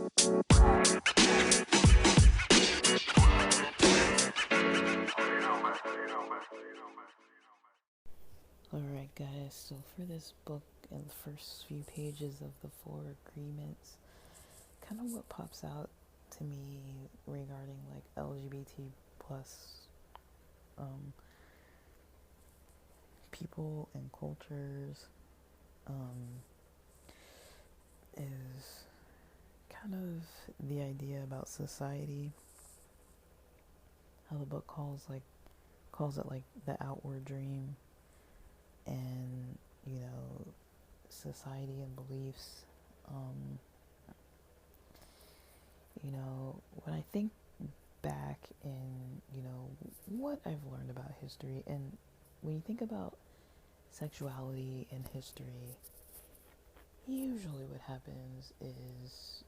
Alright, guys, so for this book and the first few pages of the four agreements, kind of what pops out to me regarding like LGBT plus people and cultures is kind of the idea about society. How the book calls it like the outward dream, and society and beliefs. Um, when I think back in what I've learned about history, and when you think about sexuality in history, usually what happens is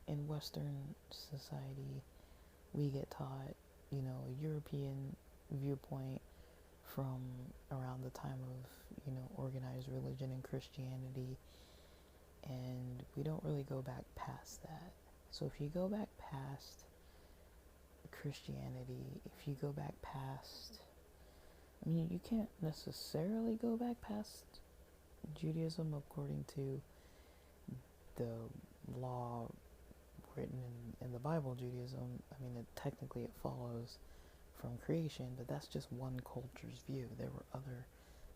in Western society we get taught a European viewpoint from around the time of organized religion and Christianity, and we don't really go back past that. So if you go back past Christianity, if you go back past, I mean, you can't necessarily go back past Judaism according to the law written in the Bible. Judaism, I mean, technically it follows from creation, but that's just one culture's view. There were other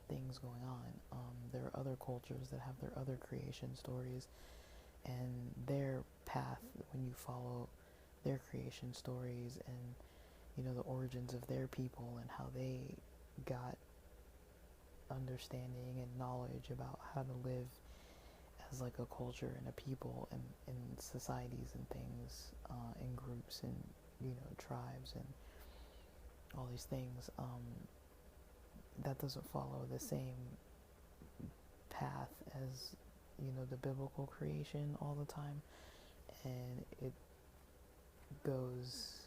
things going on. There are other cultures that have their other creation stories, and their path, when you follow their creation stories and the origins of their people and how they got understanding and knowledge about how to live as like a culture and a people and in societies and things, in groups and tribes and all these things, that doesn't follow the same path as the biblical creation all the time, and it goes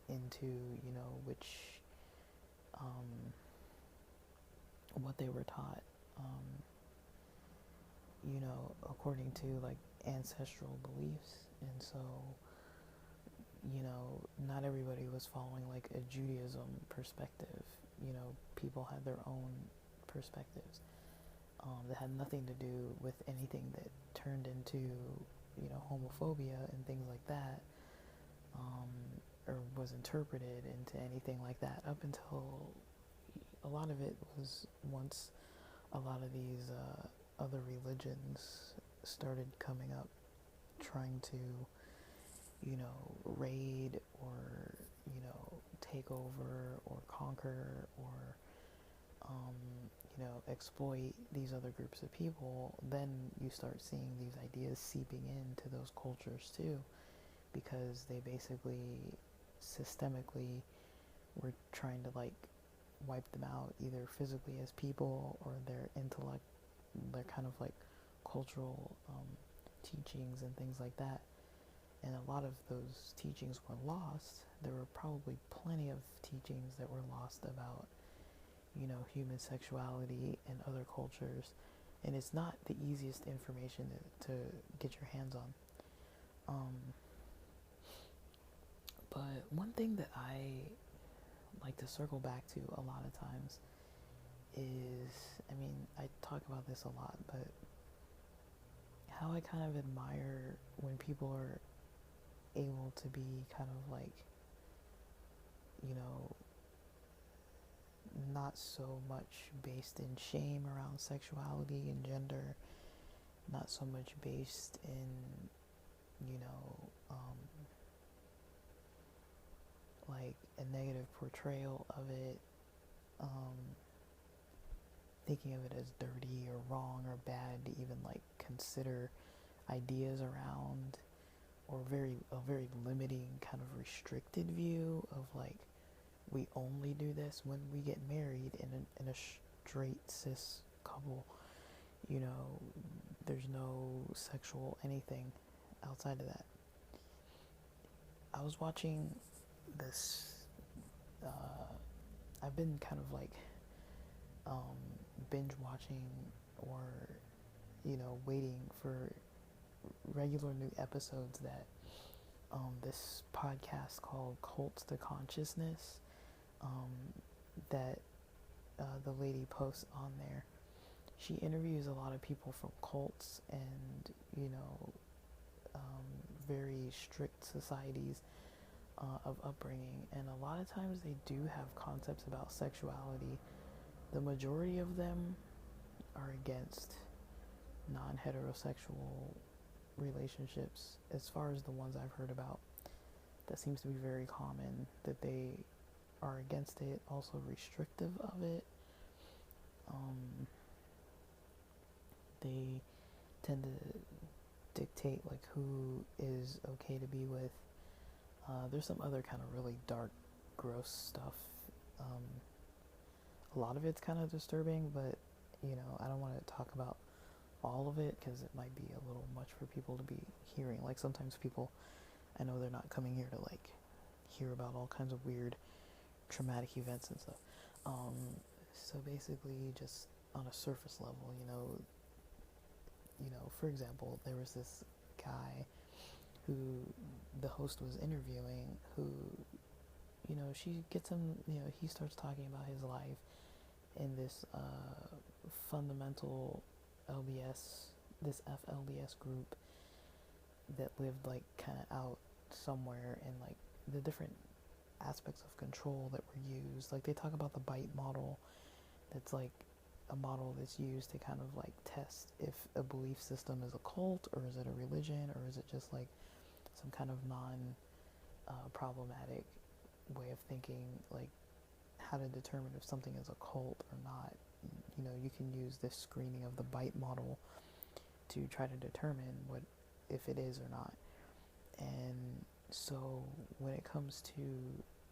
into which what they were taught, according to like ancestral beliefs. And so not everybody was following like a Judaism perspective. People had their own perspectives that had nothing to do with anything that turned into homophobia and things like that, or was interpreted into anything like that, up until a lot of it was once a lot of these other religions started coming up, trying to raid or take over or conquer or exploit these other groups of people. Then you start seeing these ideas seeping into those cultures too, because they basically systemically were trying to like wipe them out, either physically as people or their intellect, their kind of like cultural teachings and things like that. And a lot of those teachings were lost. There were probably plenty of teachings that were lost about human sexuality in other cultures, and it's not the easiest information to get your hands on. But one thing that I like to circle back to a lot of times is, I mean, I talk about this a lot, but how I kind of admire when people are able to be kind of like, not so much based in shame around sexuality and gender, not so much based in, like a negative portrayal of it, thinking of it as dirty or wrong or bad to even like consider ideas around, or a very limiting kind of restricted view of like, we only do this when we get married in a straight cis couple. There's no sexual anything outside of that. I was watching this. I've been kind of like binge watching or waiting for regular new episodes that this podcast called Cults to Consciousness that the lady posts on there. She interviews a lot of people from cults and, very strict societies of upbringing. And a lot of times they do have concepts about sexuality. The majority of them are against non-heterosexual relationships, as far as the ones I've heard about. That seems to be very common, that they are against it, also restrictive of it. They tend to dictate like who is okay to be with. There's some other kind of really dark, gross stuff. A lot of it's kind of disturbing, but I don't want to talk about all of it because it might be a little much for people to be hearing. Like sometimes people, I know they're not coming here to like hear about all kinds of weird traumatic events and stuff. So basically just on a surface level, for example, there was this guy who the host was interviewing who, she gets him, he starts talking about his life in this fundamental LDS, this FLDS group that lived like kind of out somewhere, and like the different aspects of control that were used. Like they talk about the bite model, that's like a model that's used to kind of like test if a belief system is a cult or is it a religion or is it just like some kind of problematic way of thinking, like how to determine if something is a cult or not. You can use this screening of the bite model to try to determine what if it is or not. And so when it comes to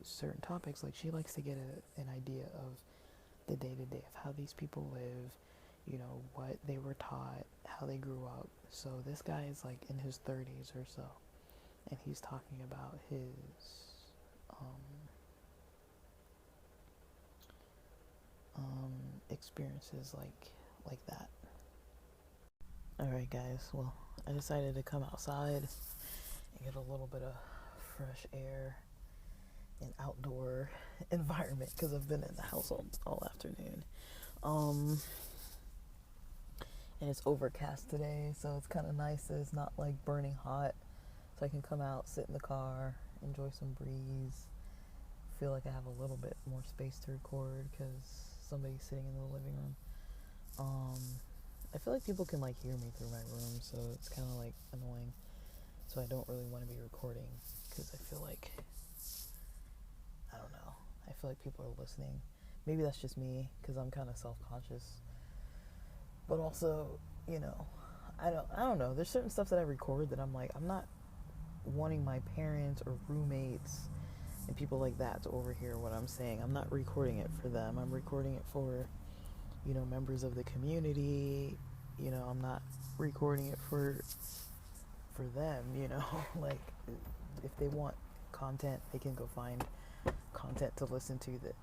certain topics, like she likes to get an idea of the day-to-day of how these people live, what they were taught, how they grew up. So this guy is like in his 30s or so, and he's talking about his experiences like that. Alright guys, well, I decided to come outside and get a little bit of fresh air and outdoor environment because I've been in the house all afternoon. And it's overcast today, so it's kind of nice that it's not like burning hot, so I can come out, sit in the car, enjoy some breeze, feel like I have a little bit more space to record because somebody's sitting in the living room. I feel like people can like hear me through my room, so it's kind of like annoying. So I don't really want to be recording because I feel like, I don't know, I feel like people are listening. Maybe that's just me because I'm kind of self-conscious. But also, I don't know. There's certain stuff that I record that I'm like, I'm not wanting my parents or roommates and people like that to overhear what I'm saying. I'm not recording it for them. I'm recording it for, members of the community. I'm not recording it for them, like if they want content, they can go find content to listen to that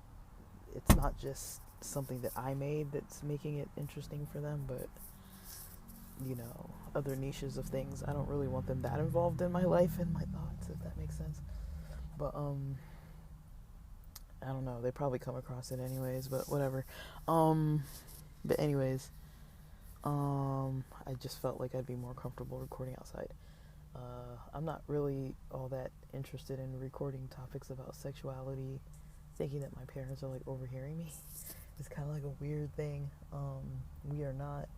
it's not just something that I made that's making it interesting for them, but other niches of things. I don't really want them that involved in my life and my thoughts, if that makes sense. But I don't know, they probably come across it anyways, but whatever. But anyways, I just felt like I'd be more comfortable recording outside. I'm not really all that interested in recording topics about sexuality, thinking that my parents are like overhearing me. It's kind of like a weird thing. We are not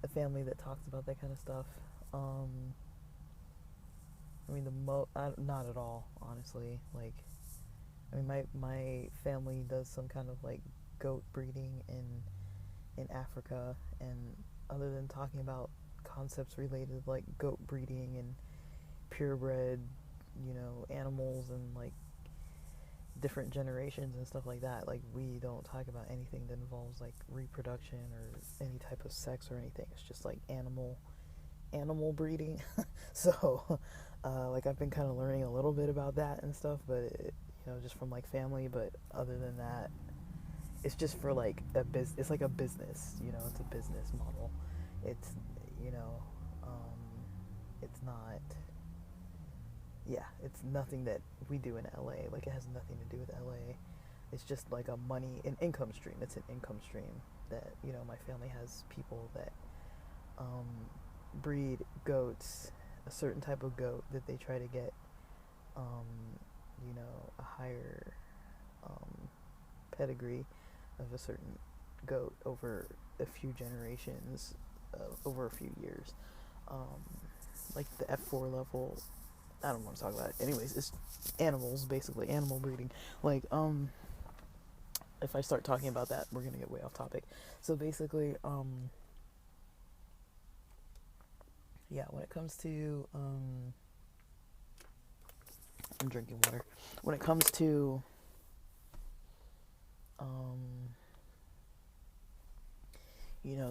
a family that talks about that kind of stuff. Not at all, honestly. Like, my family does some kind of like goat breeding in Africa, and other than talking about concepts related like goat breeding and purebred, animals and like different generations and stuff like that, like we don't talk about anything that involves like reproduction or any type of sex or anything. It's just like animal breeding. So like I've been kind of learning a little bit about that and stuff, but just from like family. But other than that, it's just for like it's like a business, it's a business model. It's it's not, yeah, it's nothing that we do in LA. Like, it has nothing to do with LA. It's just like an income stream. It's an income stream that, my family has people that um, breed goats, a certain type of goat that they try to get, um, a higher um, pedigree of a certain goat over a few generations, over a few years. Um, like the F4 level. I don't want to talk about it. Anyways, it's animals, basically, animal breeding. Like, if I start talking about that, we're gonna get way off topic. So basically, yeah, when it comes to, I'm drinking water. When it comes to,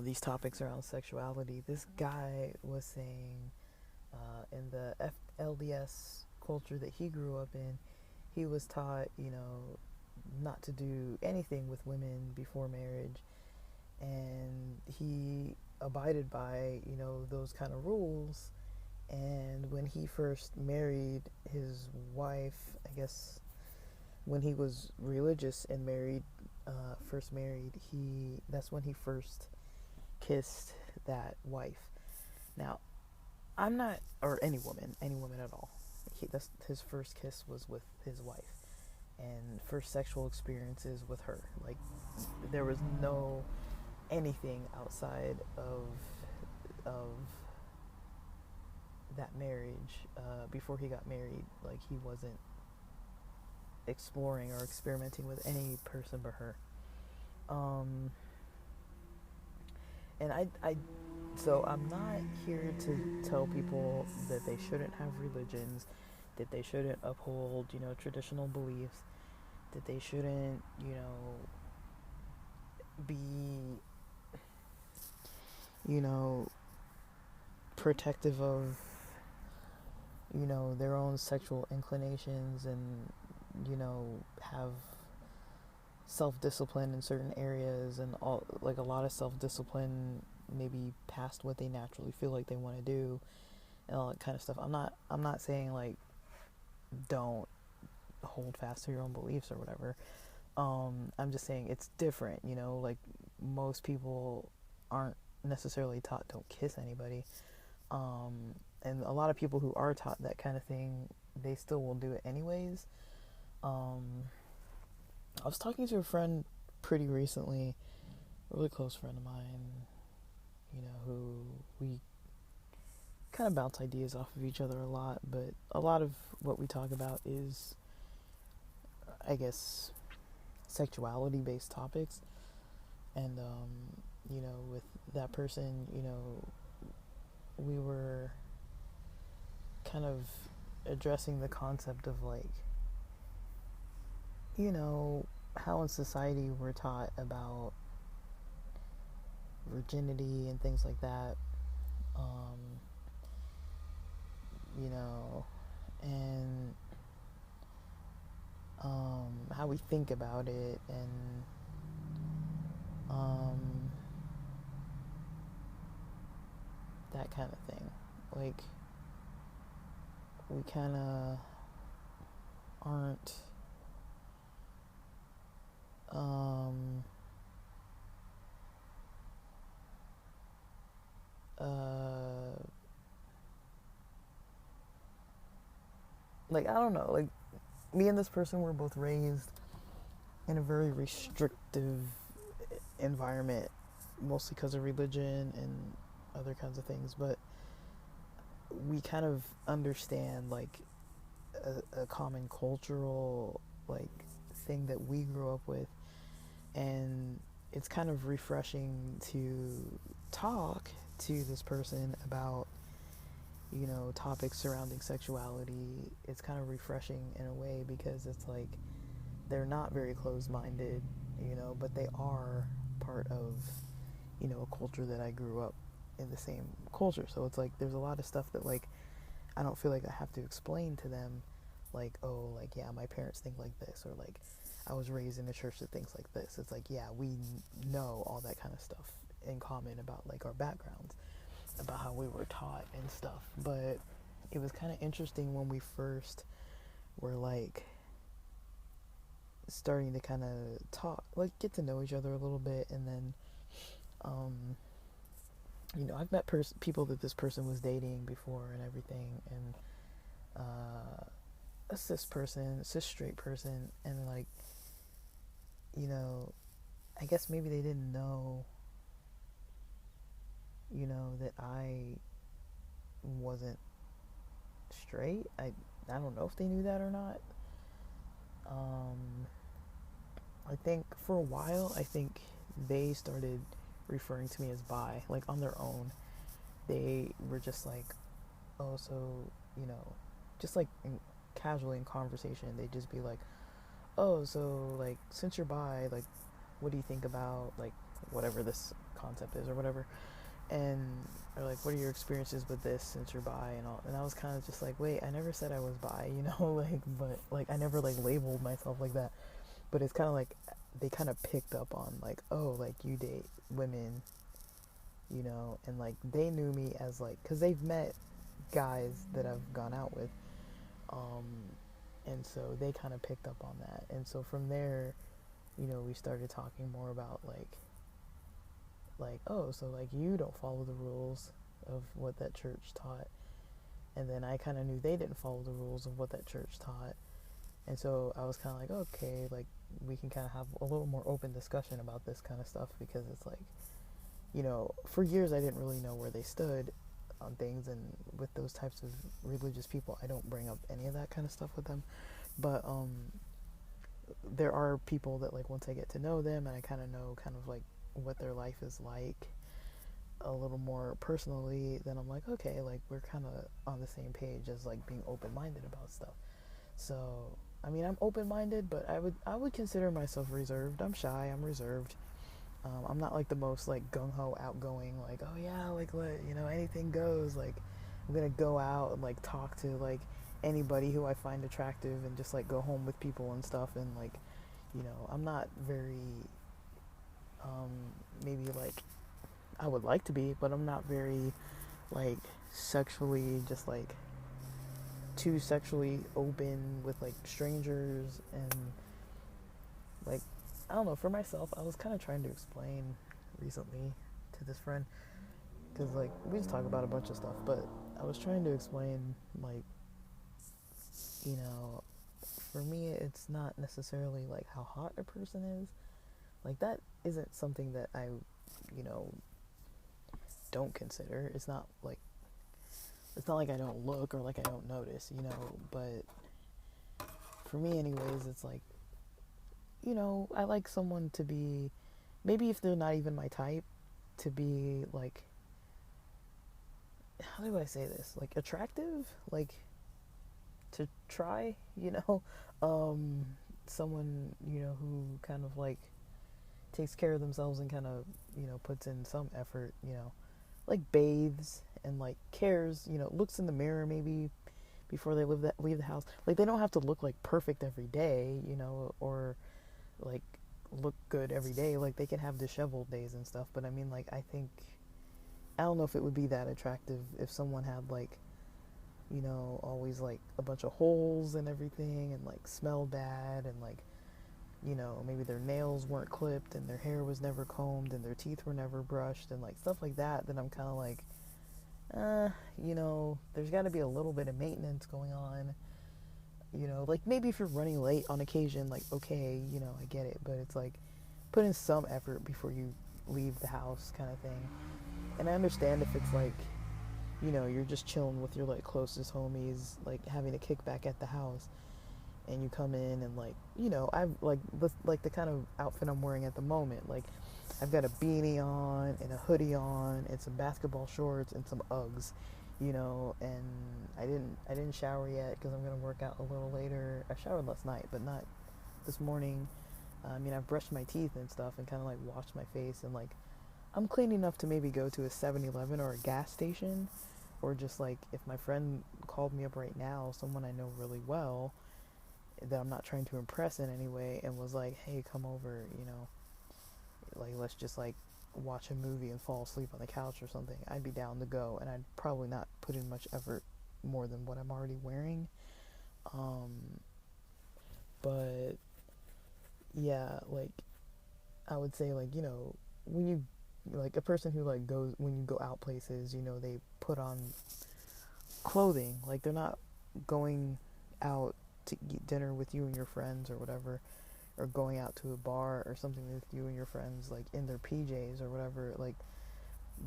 these topics around sexuality, this guy was saying, in the LDS culture that he grew up in, he was taught, not to do anything with women before marriage, and he abided by, those kind of rules. And when he first married his wife, I guess when he was religious and first married, that's when he first kissed that wife. Now, I'm not, or any woman at all. That's his first kiss was with his wife, and first sexual experiences with her. Like, there was no anything outside of that marriage. Before he got married, like, he wasn't exploring or experimenting with any person but her. And so I'm not here to tell people that they shouldn't have religions, that they shouldn't uphold, traditional beliefs, that they shouldn't, be, protective of, their own sexual inclinations, and, have self-discipline in certain areas, and all, like, a lot of self-discipline maybe past what they naturally feel like they want to do, and all that kind of stuff. I'm not saying, like, don't hold fast to your own beliefs or whatever. I'm just saying it's different, like, most people aren't necessarily taught don't kiss anybody. And a lot of people who are taught that kind of thing, they still will do it anyways. I was talking to a friend pretty recently, a really close friend of mine, who we kind of bounce ideas off of each other a lot, but a lot of what we talk about is, I guess, sexuality-based topics. And, with that person, we were kind of addressing the concept of, like, how in society we're taught about virginity and things like that, and how we think about it, and that kind of thing. Like, we kind of aren't like, I don't know, like, me and this person were both raised in a very restrictive environment, mostly because of religion and other kinds of things, but we kind of understand, like, a common cultural, like, thing that we grew up with, and it's kind of refreshing to talk to this person about, topics surrounding sexuality. It's kind of refreshing in a way, because it's like they're not very closed-minded, but they are part of, a culture that I grew up in the same culture. So it's like there's a lot of stuff that, like, I don't feel like I have to explain to them, like, oh, like, yeah, my parents think like this, or like, I was raised in a church that thinks like this. It's like, yeah, we know all that kind of stuff in common about, like, our backgrounds. about how we were taught and stuff. But it was kind of interesting when we first were like starting to kind of talk, like get to know each other a little bit, and then um, I've met people that this person was dating before and everything, and a cis straight person, and like, you know, I guess maybe they didn't know, that I wasn't straight. I don't know if they knew that or not. Um, I think for a while, I think they started referring to me as bi, like on their own. They were just like, oh, so, just like casually in conversation, they'd just be like, oh, so like since you're bi, like, what do you think about like whatever this concept is or whatever? And or like, what are your experiences with this since you're bi and all? And I was kind of just like, wait, I never said I was bi, like, but like I never like labeled myself like that. But it's kind of like they kind of picked up on like, oh, like you date women, and like they knew me as like, because they've met guys that I've gone out with, um, and so they kind of picked up on that, and so from there, we started talking more about like, oh, so like you don't follow the rules of what that church taught, and then I kind of knew they didn't follow the rules of what that church taught, and so I was kind of like, okay, like we can kind of have a little more open discussion about this kind of stuff, because it's like, for years I didn't really know where they stood on things, and with those types of religious people, I don't bring up any of that kind of stuff with them. But there are people that like once I get to know them and I kind of know kind of like what their life is like a little more personally, then I'm like, okay, like we're kind of on the same page as like being open-minded about stuff. So I mean, I'm open-minded, but I would consider myself reserved. I'm shy, I'm reserved. I'm not like the most like gung-ho outgoing, like, oh yeah, like anything goes, like I'm gonna go out and like talk to like anybody who I find attractive and just like go home with people and stuff, and like, I'm not very um maybe like I would like to be, but I'm not very like sexually, just like too sexually open with like strangers. And like, I don't know, for myself, I was kind of trying to explain recently to this friend, because like we just talk about a bunch of stuff, but I was trying to explain like, you know for me it's not necessarily like how hot a person is, like that isn't something that I you know don't consider. It's not like I don't look or like I don't notice, but for me anyways, it's like, I like someone to be, maybe if they're not even my type, to be like, how do I say this? Like attractive, like to try, um, someone, who kind of like takes care of themselves and kind of, puts in some effort, like bathes and like cares, looks in the mirror maybe before they leave the house. Like they don't have to look like perfect every day, or like look good every day. Like they can have disheveled days and stuff. But I mean, like I don't know if it would be that attractive if someone had like, always like a bunch of holes and everything, and like smelled bad, and like, maybe their nails weren't clipped and their hair was never combed and their teeth were never brushed and like stuff like that. Then I'm kind of like, there's got to be a little bit of maintenance going on. Like maybe if you're running late on occasion, like, okay, I get it, but it's like put in some effort before you leave the house kind of thing. And I understand if it's like, you're just chilling with your like closest homies, like having a kickback at the house, and you come in and like, I've like the kind of outfit I'm wearing at the moment, like I've got a beanie on and a hoodie on and some basketball shorts and some Uggs, and I didn't shower yet because I'm gonna work out a little later. I showered last night, but not this morning. I mean, I've brushed my teeth and stuff and kind of like washed my face, and like I'm clean enough to maybe go to a 7-Eleven or a gas station, or just like if my friend called me up right now, someone I know really well that I'm not trying to impress in any way, and was like, hey, come over, like let's just like watch a movie and fall asleep on the couch or something, I'd be down to go, and I'd probably not put in much effort more than what I'm already wearing. Um, but yeah, like I would say, like, when you, like, a person who like goes, when you go out places, they put on clothing. Like, they're not going out to eat dinner with you and your friends or whatever, or going out to a bar or something with you and your friends, like, in their PJs or whatever. Like,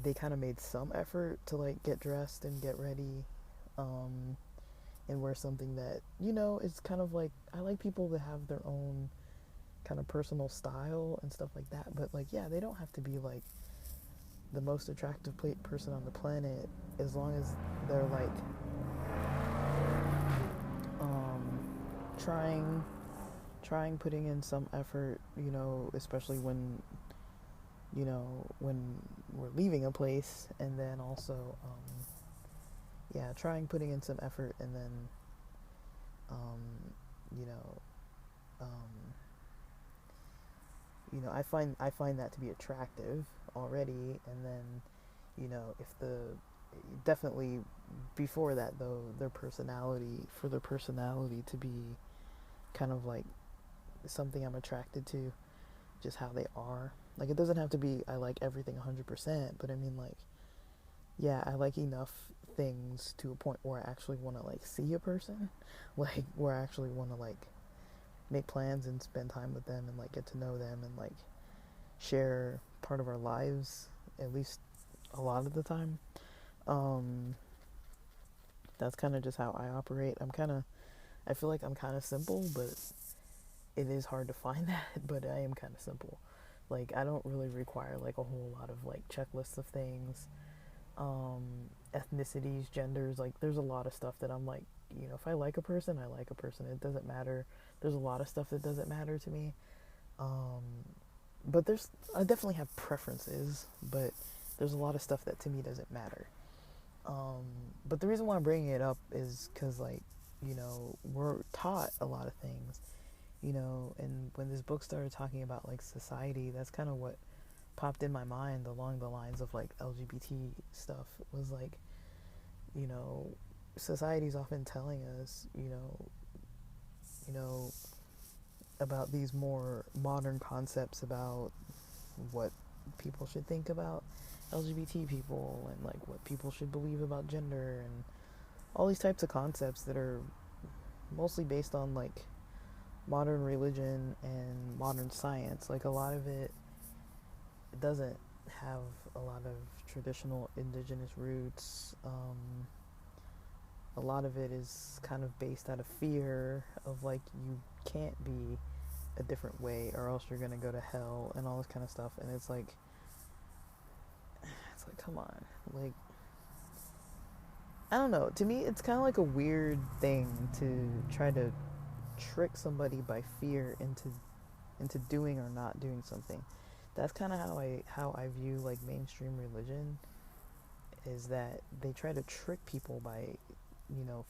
they kind of made some effort to, like, get dressed and get ready, um, and wear something that, is kind of like, I like people that have their own kind of personal style and stuff like that. But, like, yeah, they don't have to be, like, the most attractive person on the planet, as long as they're, like, um, trying putting in some effort, especially when we're leaving a place. And then also, yeah, trying putting in some effort. And then, um, you know, um, I find that to be attractive already. And then, if the definitely before that, though, their personality to be kind of like something I'm attracted to, just how they are. Like, it doesn't have to be I like everything 100%, but I mean, like, yeah, I like enough things to a point where I actually want to, like, see a person, like, where I actually want to, like, make plans and spend time with them and, like, get to know them and, like, share part of our lives, at least a lot of the time. Um, that's kind of just how I operate. I feel like I'm kind of simple, but it is hard to find that, but I am kind of simple. Like, I don't really require, like, a whole lot of, like, checklists of things, um, ethnicities, genders. Like, there's a lot of stuff that I'm like, if I like a person, I like a person. It doesn't matter. There's a lot of stuff that doesn't matter to me. Um, but I definitely have preferences, but there's a lot of stuff that to me doesn't matter. Um, but the reason why I'm bringing it up is because, like, we're taught a lot of things, and when this book started talking about, like, society, that's kind of what popped in my mind along the lines of, like, LGBT stuff. It was like, you know, society's often telling us, you know, about these more modern concepts about what people should think about LGBT people, and, like, what people should believe about gender, and all these types of concepts that are mostly based on, like, modern religion and modern science. Like, a lot of it doesn't have a lot of traditional indigenous roots. A lot of it is kind of based out of fear of, like, you can't be a different way or else you're gonna go to hell and all this kind of stuff. And it's like, come on. Like, I don't know. To me, it's kind of like a weird thing to try to trick somebody by fear into doing or not doing something. That's kind of how I view, like, mainstream religion, is that they try to trick people by,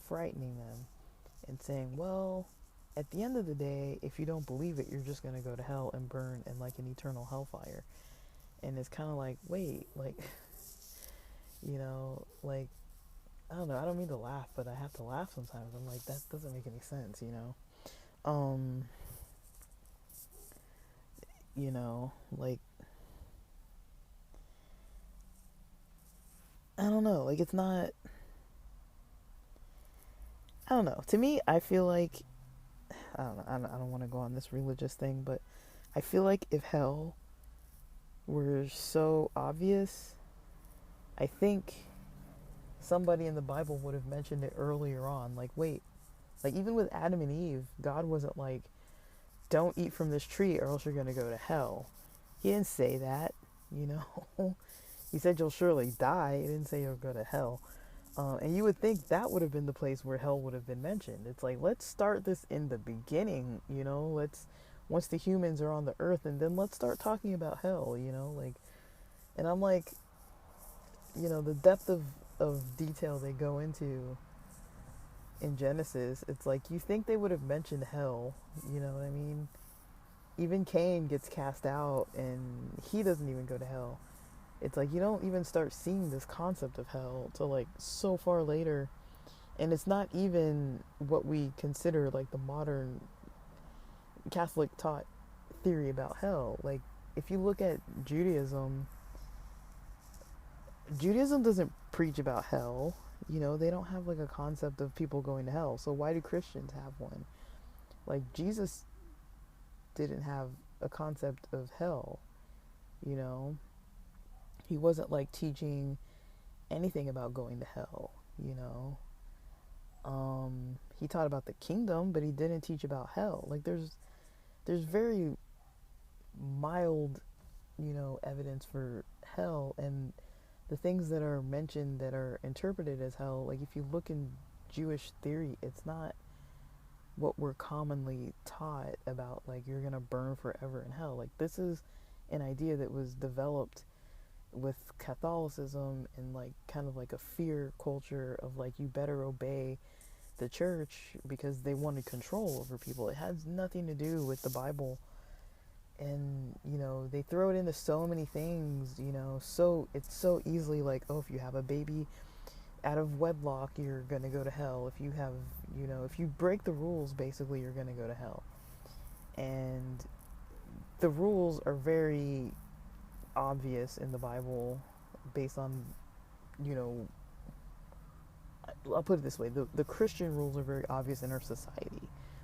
frightening them and saying, well, at the end of the day, if you don't believe it, you're just going to go to hell and burn in, like, an eternal hellfire. And it's kind of like, wait, like, like, I don't know, I don't mean to laugh, but I have to laugh sometimes. I'm like, that doesn't make any sense, Um, like, I don't know, like, it's not, I don't know. To me, I feel like, I don't know, I don't want to go on this religious thing, but I feel like if hell were so obvious, I think somebody in the Bible would have mentioned it earlier on. Like, wait, like, even with Adam and Eve, God wasn't like, don't eat from this tree or else you're going to go to hell. He didn't say that, you know. He said you'll surely die. He didn't say you'll go to hell. And you would think that would have been the place where hell would have been mentioned. It's like, let's start this in the beginning, once the humans are on the earth, and then let's start talking about hell, like, and I'm like, the depth of detail they go into in Genesis, it's like, you think they would have mentioned hell, you know what I mean? even Cain gets cast out and he doesn't even go to hell. It's like you don't even start seeing this concept of hell till like so far later. And it's not even what we consider like the modern Catholic taught theory about hell. Like, if you look at Judaism, Judaism doesn't preach about hell. You know, they don't have like a concept of people going to hell. So why do Christians have one? Like, Jesus didn't have a concept of hell, you know? He wasn't like teaching anything about going to hell, you know? He taught about the kingdom, but he didn't teach about hell. Like, there's very mild, you know, evidence for hell, and the things that are mentioned that are interpreted as hell, like if you look in Jewish theory, it's not what we're commonly taught about, like you're gonna burn forever in hell. Like, this is an idea that was developed with Catholicism and like kind of like a fear culture of like you better obey the church because they wanted control over people. It has nothing to do with the Bible. And you know, they throw it into so many things, you know, so it's so easily like, oh, if you have a baby out of wedlock, you're gonna go to hell. If you have, you know, if you break the rules, basically you're gonna go to hell. And the rules are very obvious in the Bible based on, you know, I'll put it this way, the Christian rules are very obvious in our society.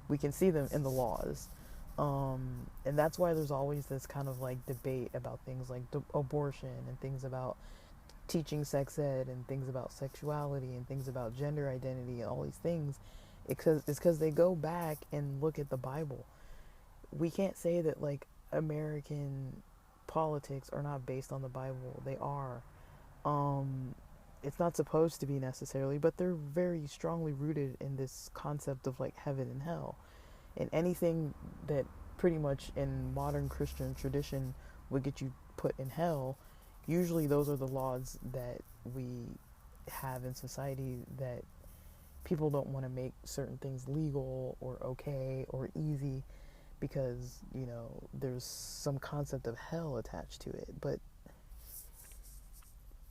We can see them in the laws. And that's why there's always this kind of like debate about things like abortion and things about teaching sex ed and things about sexuality and things about gender identity and all these things. It's because they go back and look at the Bible. We can't say that like American politics are not based on the Bible. They are. It's not supposed to be necessarily, but they're very strongly rooted in this concept of like heaven and hell. And anything that pretty much in modern Christian tradition would get you put in hell, usually those are the laws that we have in society, that people don't want to make certain things legal or okay or easy because, you know, there's some concept of hell attached to it. But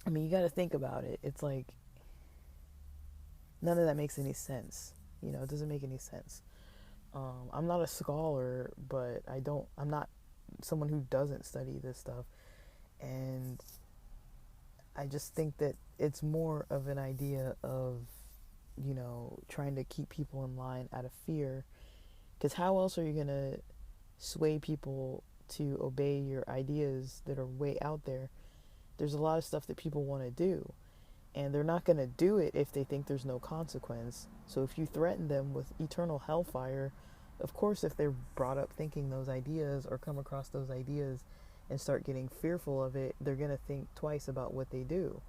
I mean, you got to think about it. It's like none of that makes any sense. You know, it doesn't make any sense. I'm not a scholar, but I'm not someone who doesn't study this stuff. And I just think that it's more of an idea of, you know, trying to keep people in line out of fear. Because how else are you going to sway people to obey your ideas that are way out there? There's a lot of stuff that people want to do, and they're not going to do it if they think there's no consequence. So if you threaten them with eternal hellfire, of course, if they're brought up thinking those ideas or come across those ideas and start getting fearful of it, they're going to think twice about what they do,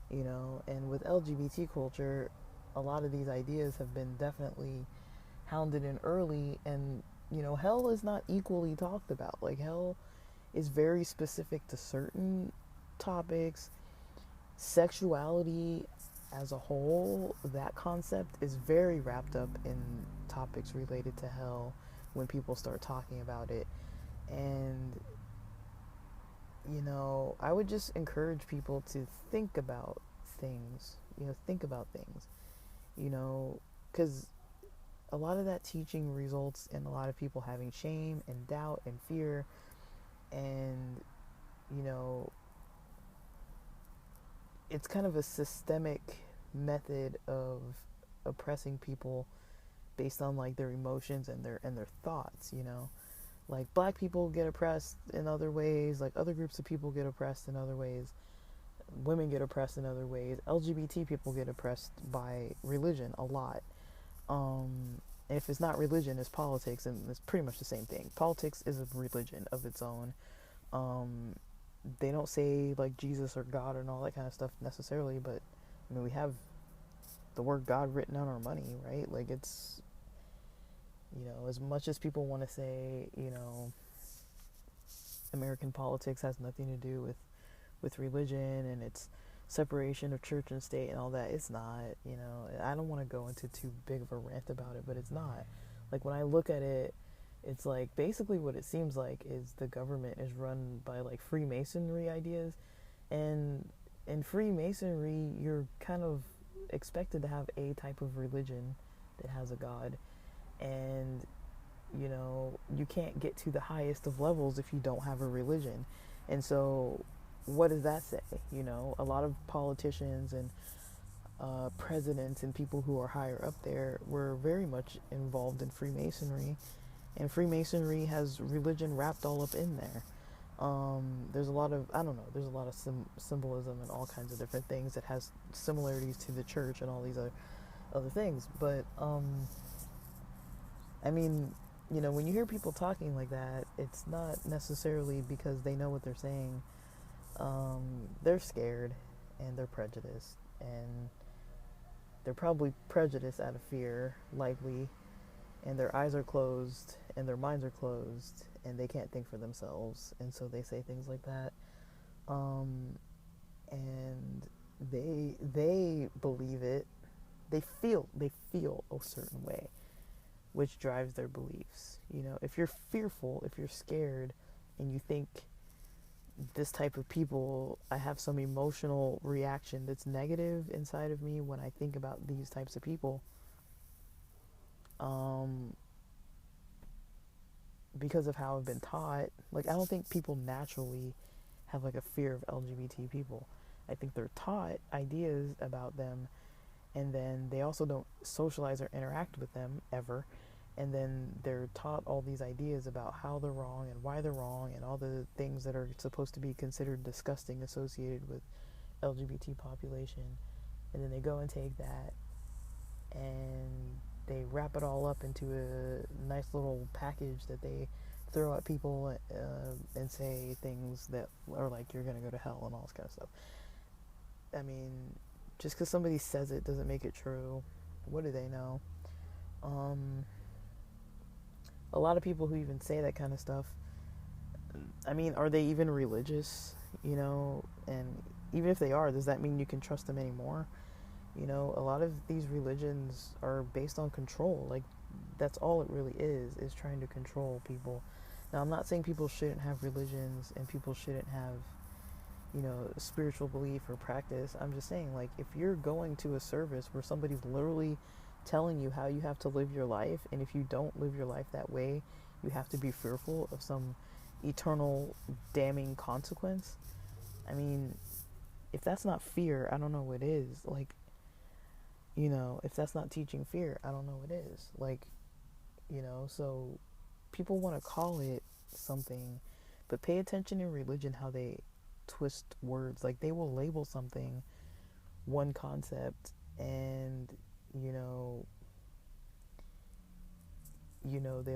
you know. And with LGBT culture, a lot of these ideas have been definitely hounded in early, and, you know, hell is not equally talked about. Like, hell is very specific to certain topics. Sexuality as a whole, that concept is very wrapped up in topics related to hell when people start talking about it. And, you know, I would just encourage people to think about things, you know, think about things, you know, because a lot of that teaching results in a lot of people having shame and doubt and fear. And, you know, it's kind of a systemic method of oppressing people based on like their emotions and their thoughts, you know. Like, black people get oppressed in other ways, like other groups of people get oppressed in other ways, women get oppressed in other ways, LGBT people get oppressed by religion a lot. And if it's not religion, it's politics, and it's pretty much the same thing. Politics is a religion of its own. They don't say like Jesus or God and all that kind of stuff necessarily, but I mean, we have the word God written on our money, right? Like, it's, you know, as much as people want to say, you know, American politics has nothing to do with religion and it's separation of church and state and all that, it's not, you know. I don't want to go into too big of a rant about it, but it's not. Like, when I look at it, It's like basically what it seems like is the government is run by like Freemasonry ideas, and in Freemasonry you're kind of expected to have a type of religion that has a god, and you can't get to the highest of levels if you don't have a religion. And so what does that say? A lot of politicians and presidents and people who are higher up there were very much involved in Freemasonry, and Freemasonry has religion wrapped all up in there. There's a lot of, I don't know, there's a lot of symbolism and all kinds of different things that has similarities to the church and all these other things. But I mean, when you hear people talking like that, it's not necessarily because they know what they're saying. They're scared and they're prejudiced, and they're probably prejudiced out of fear, likely, and their eyes are closed and their minds are closed and they can't think for themselves, and so they say things like that. And they believe it. They feel a certain way, which drives their beliefs. If you're fearful, if you're scared, and you think this type of people, I have some emotional reaction that's negative inside of me when I think about these types of people, because of how I've been taught. Like, I don't think people naturally have like a fear of LGBT people. I think they're taught ideas about them, and then they also don't socialize or interact with them ever. And then they're taught all these ideas about how they're wrong and why they're wrong and all the things that are supposed to be considered disgusting associated with LGBT population. And then they go and take that and they wrap it all up into a nice little package that they throw at people, and say things that are like, you're gonna go to hell and all this kind of stuff. I mean, just because somebody says it doesn't make it true. What do they know? A lot of people who even say that kind of stuff, I mean, are they even religious? And even if they are, does that mean you can trust them anymore? A lot of these religions are based on control. Like, that's all it really is trying to control people. Now, I'm not saying people shouldn't have religions and people shouldn't have, spiritual belief or practice. I'm just saying, like, if you're going to a service where somebody's literally telling you how you have to live your life, and if you don't live your life that way, you have to be fearful of some eternal damning consequence. I mean, if that's not fear, I don't know what is. Like, if that's not teaching fear, I don't know what is. Like, so people want to call it something, but pay attention in religion how they twist words. Like, they will label something one concept, and they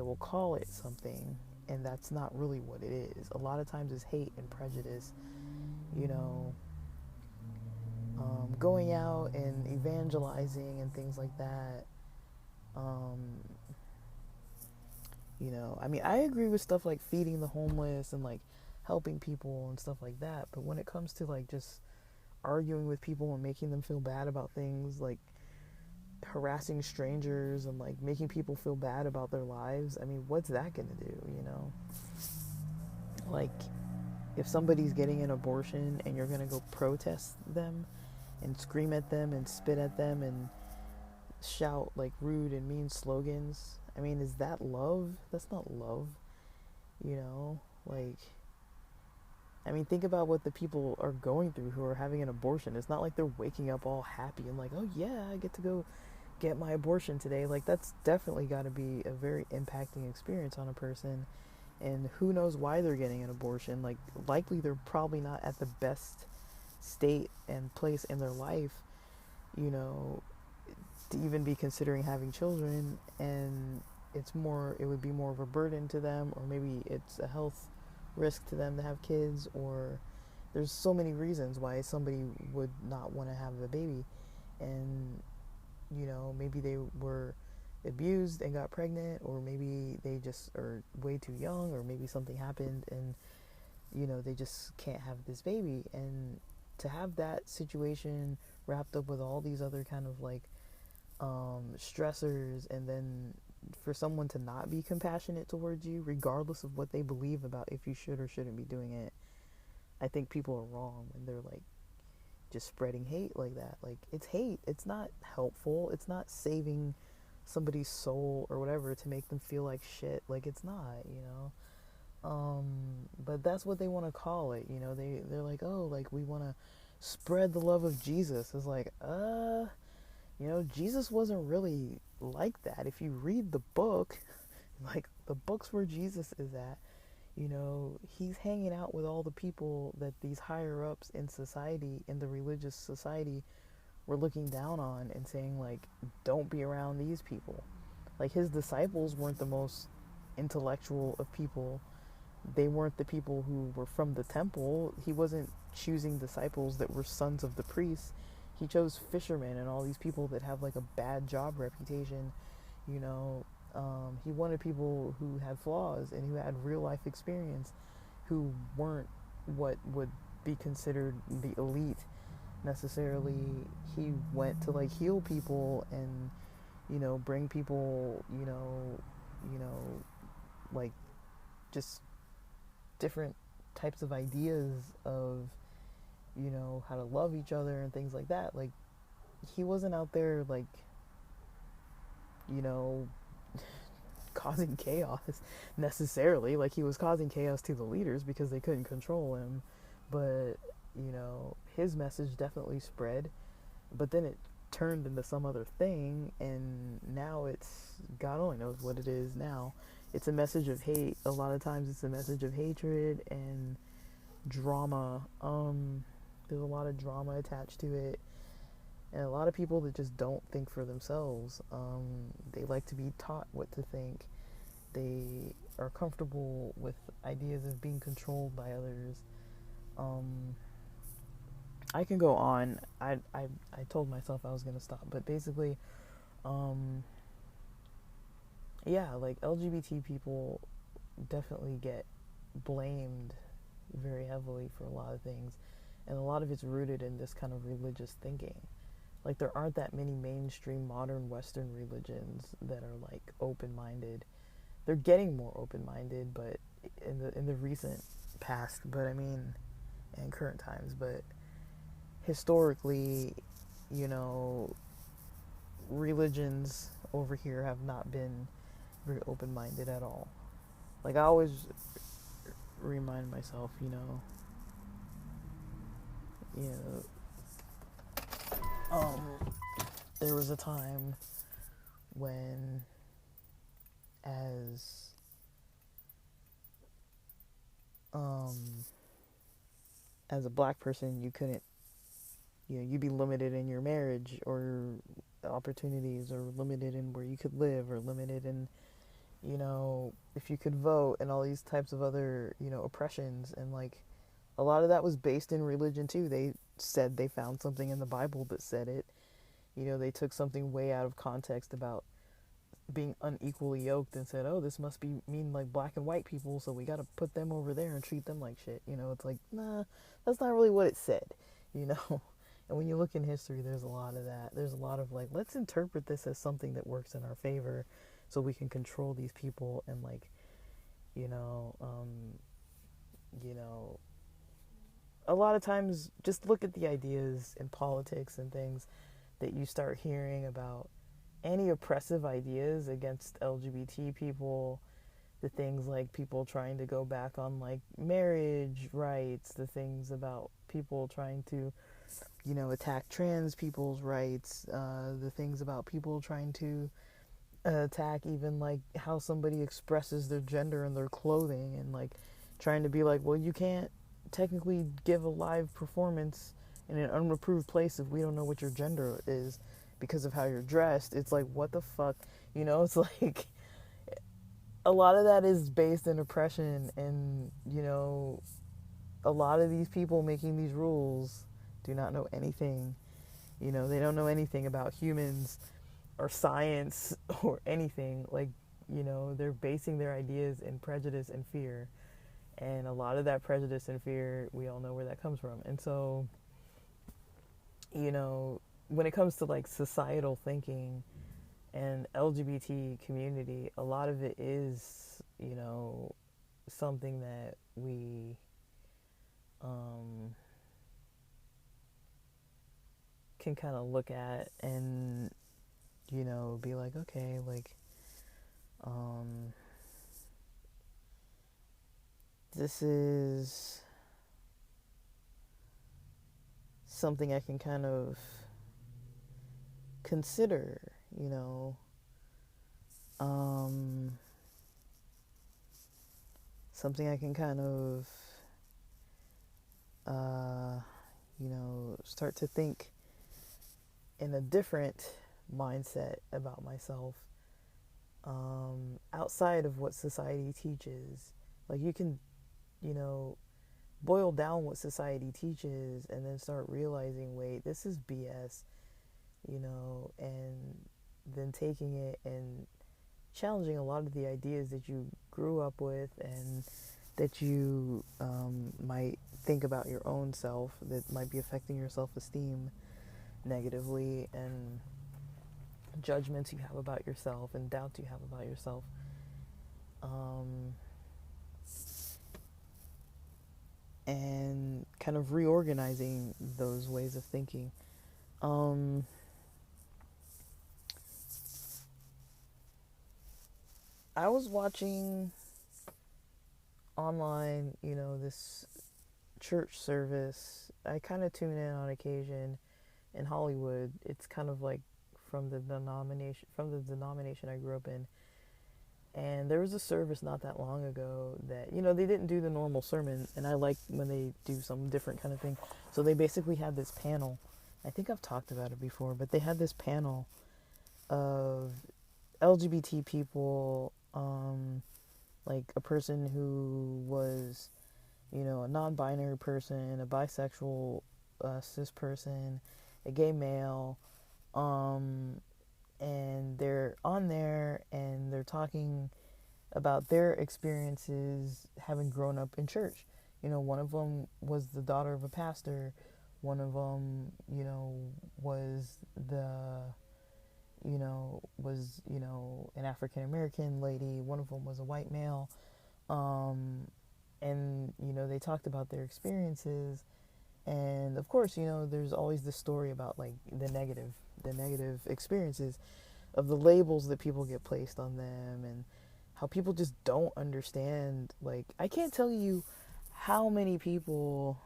will call it something, and that's not really what it is. A lot of times it's hate and prejudice. you know Going out and evangelizing and things like that. um I mean, I agree with stuff like feeding the homeless and like helping people and stuff like that, but when it comes to like just arguing with people and making them feel bad about things, like harassing strangers and like making people feel bad about their lives, I mean, what's that gonna do? Like, if somebody's getting an abortion and you're gonna go protest them and scream at them and spit at them and shout like rude and mean slogans, I mean, is that love? That's not love. Like, I mean, think about what the people are going through who are having an abortion. It's not like they're waking up all happy and like, oh yeah, I get to go get my abortion today. Like, that's definitely got to be a very impacting experience on a person. And who knows why they're getting an abortion. Like, likely they're probably not at the best state and place in their life, to even be considering having children. And it would be more of a burden to them, or maybe it's a health risk to them to have kids, or there's so many reasons why somebody would not want to have a baby. And maybe they were abused and got pregnant, or maybe they just are way too young, or maybe something happened and they just can't have this baby. And to have that situation wrapped up with all these other kind of like stressors, and then for someone to not be compassionate towards you, regardless of what they believe about if you should or shouldn't be doing it, I think people are wrong when they're like just spreading hate like that. Like, it's hate. It's not helpful. It's not saving somebody's soul or whatever to make them feel like shit. Like, it's not, you know. But that's what they want to call it, you know. They're like, oh, like, we want to spread the love of Jesus. It's like, you know, Jesus wasn't really like that. If you read the book, like the books where Jesus is at, you know, he's hanging out with all the people that these higher ups in society, in the religious society, were looking down on and saying, like, don't be around these people. Like, his disciples weren't the most intellectual of people. They weren't the people who were from the temple. He wasn't choosing disciples that were sons of the priests. He chose fishermen and all these people that have like a bad job reputation, you know. He wanted people who had flaws and who had real life experience, who weren't what would be considered the elite necessarily. He went to like heal people and, you know, bring people, you know, like just different types of ideas of, you know, how to love each other and things like that. Like, he wasn't out there like, you know, causing chaos necessarily. Like, he was causing chaos to the leaders because they couldn't control him. But, you know, his message definitely spread, but then it turned into some other thing, and now it's, God only knows what it is now. It's a message of hate. A lot of times it's a message of hatred and drama. There's a lot of drama attached to it, and a lot of people that just don't think for themselves. They like to be taught what to think. They are comfortable with ideas of being controlled by others. I can go on. I told myself I was gonna stop, but basically, yeah, like, LGBT people definitely get blamed very heavily for a lot of things, and a lot of it's rooted in this kind of religious thinking. Like, there aren't that many mainstream modern Western religions that are like open-minded. They're getting more open-minded, but in the recent past, but I mean, in current times, but historically, you know, religions over here have not been very open-minded at all. Like, I always remind myself, you know, there was a time when, as as a black person, you couldn't, you'd be limited in your marriage or opportunities, or limited in where you could live, or limited in, if you could vote, and all these types of other, oppressions. And like, a lot of that was based in religion too. They said they found something in the Bible that said it. They took something way out of context about being unequally yoked and said, oh, this must mean like black and white people, so we got to put them over there and treat them like shit. It's like, nah, that's not really what it said. And when you look in history, there's a lot of that. There's a lot of like, let's interpret this as something that works in our favor so we can control these people. And like, a lot of times, just look at the ideas in politics and things that you start hearing about. Any oppressive ideas against LGBT people, the things like people trying to go back on like marriage rights, the things about people trying to, attack trans people's rights, the things about people trying to attack even like how somebody expresses their gender in their clothing, and like trying to be like, well, you can't technically give a live performance in an unreproved place if we don't know what your gender is because of how you're dressed. It's like, what the fuck? It's like, a lot of that is based in oppression, and a lot of these people making these rules do not know anything. They don't know anything about humans or science or anything. Like, they're basing their ideas in prejudice and fear, and a lot of that prejudice and fear, we all know where that comes from. And so, when it comes to like societal thinking, and LGBT community, a lot of it is, something that we can kind of look at and, be like, okay, like, this is something I can kind of consider, something I can kind of, start to think in a different mindset about myself, outside of what society teaches. Like, you can, boil down what society teaches and then start realizing, wait, this is BS, and then taking it and challenging a lot of the ideas that you grew up with and that you might think about your own self that might be affecting your self-esteem negatively, and judgments you have about yourself and doubts you have about yourself. And kind of reorganizing those ways of thinking. I was watching online, this church service. I kind of tune in on occasion in Hollywood. It's kind of like from the denomination I grew up in. And there was a service not that long ago that, they didn't do the normal sermon, and I like when they do some different kind of thing. So they basically had this panel. I think I've talked about it before, but they had this panel of LGBT people, like a person who was, a non-binary person, a bisexual cis person, a gay male, and they're on there and they're talking about their experiences having grown up in church. One of them was the daughter of a pastor. One of them, was an African American lady. One of them was a white male. And, they talked about their experiences. And of course, there's always this story about like the negative experiences of the labels that people get placed on them, and how people just don't understand. Like, I can't tell you how many people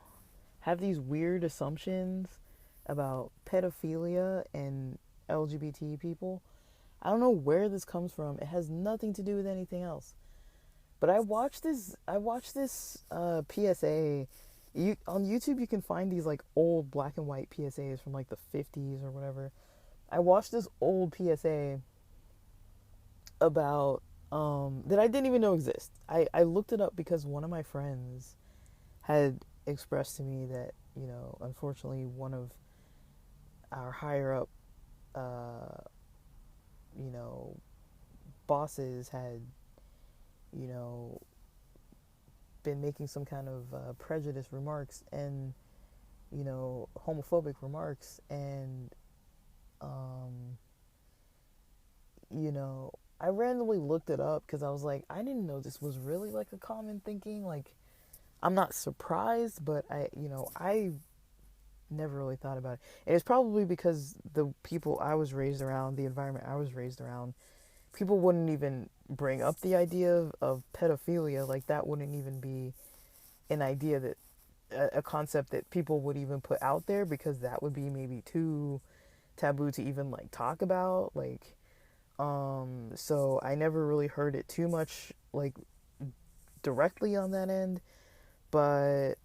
have these weird assumptions about pedophilia and LGBT people. I don't know where this comes from. It has nothing to do with anything else. But I watched this PSA. On YouTube, you can find these like old black and white PSAs from like the 50s or whatever. I watched this old PSA about that I didn't even know exist. I looked it up because one of my friends had expressed to me that, unfortunately one of our higher up, bosses had, been making some kind of prejudice remarks and, homophobic remarks. And, I randomly looked it up because I was like, I didn't know this was really like a common thinking. Like, I'm not surprised, but I never really thought about it. And it's probably because the people I was raised around, the environment I was raised around, people wouldn't even bring up the idea of pedophilia. Like, that wouldn't even be an idea that, a concept that people would even put out there, because that would be maybe too taboo to even like talk about. Like, so I never really heard it too much like directly on that end. But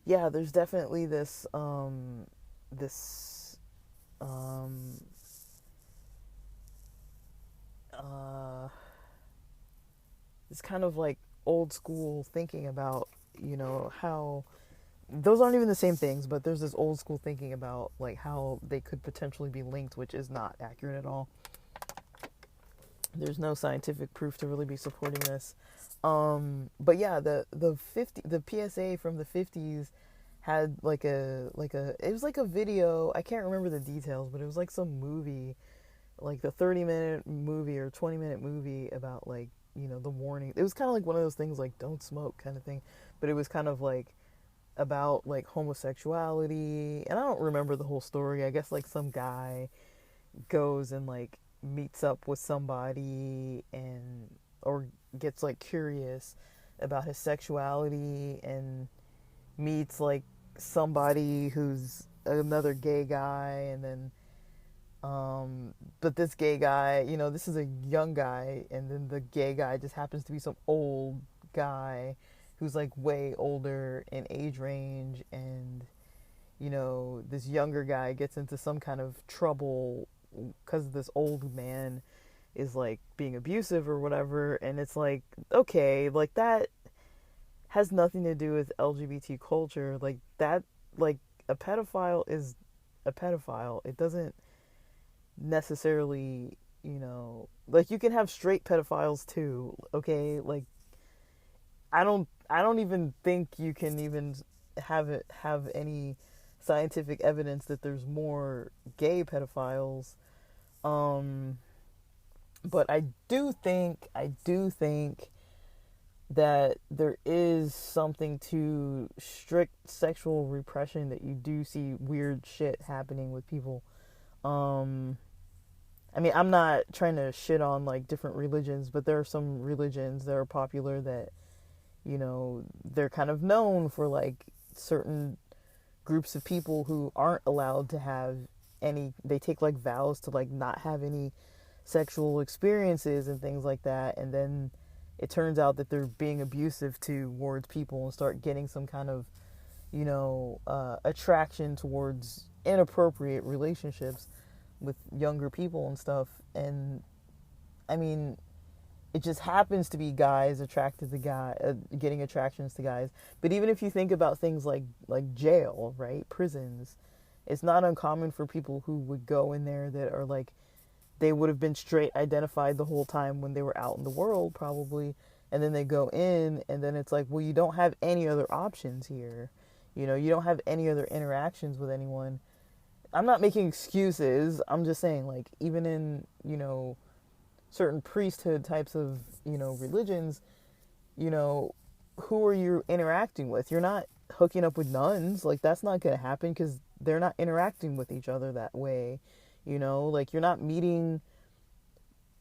yeah, there's definitely this this this kind of like old school thinking about, how those aren't even the same things, but there's this old school thinking about like how they could potentially be linked, which is not accurate at all. There's no scientific proof to really be supporting this. But yeah, the PSA from the 50s had it was like a video. I can't remember the details, but it was like some movie, like the 30-minute movie or 20-minute movie about like, the warning. It was kind of like one of those things like don't smoke kind of thing, but it was kind of like about like homosexuality, and I don't remember the whole story. I guess like some guy goes and like meets up with somebody and or gets like curious about his sexuality and meets like somebody who's another gay guy, and then but this gay guy, this is a young guy, and then the gay guy just happens to be some old guy who's like way older in age range, and this younger guy gets into some kind of trouble because this old man is like being abusive or whatever, and it's like, okay, like that has nothing to do with LGBT culture. Like that, like a pedophile is a pedophile. It doesn't necessarily, like you can have straight pedophiles too, okay? Like I don't even think you can even have any scientific evidence that there's more gay pedophiles. Um but I do think that there is something to strict sexual repression, that you do see weird shit happening with people. Um I mean, I'm not trying to shit on like different religions, but there are some religions that are popular that, they're kind of known for like certain groups of people who aren't allowed to have they take like vows to like not have any sexual experiences and things like that. And then it turns out that they're being abusive towards people and start getting some kind of, attraction towards inappropriate relationships with younger people and stuff. And I mean, it just happens to be guys attracted to getting attractions to guys. But even if you think about things like jail, right, prisons, it's not uncommon for people who would go in there that are like, they would have been straight identified the whole time when they were out in the world probably, and then they go in, and then it's like, well, you don't have any other options here, you don't have any other interactions with anyone. I'm not making excuses. I'm just saying, like, even in, certain priesthood types of, religions, you know, who are you interacting with? You're not hooking up with nuns. Like, that's not going to happen because they're not interacting with each other that way. Like, you're not meeting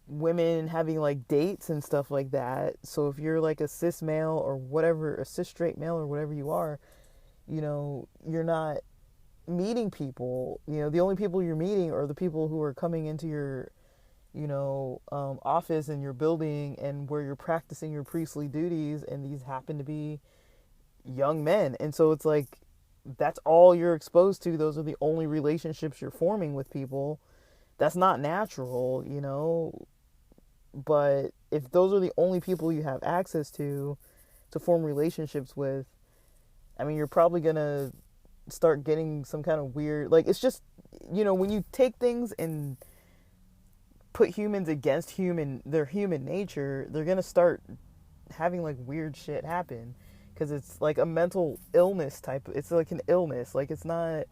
women having like dates and stuff like that. So if you're like a cis male or whatever, a cis straight male or whatever you are, you're not meeting people. The only people you're meeting are the people who are coming into your office in your building and where you're practicing your priestly duties, and these happen to be young men. And so it's like, that's all you're exposed to. Those are the only relationships you're forming with people. That's not natural. But if those are the only people you have access to form relationships with, I mean, you're probably gonna start getting some kind of weird, like, it's just, when you take things and put humans against their human nature, they're gonna start having like weird shit happen, because it's like a mental illness type. It's like an illness. Like, it's not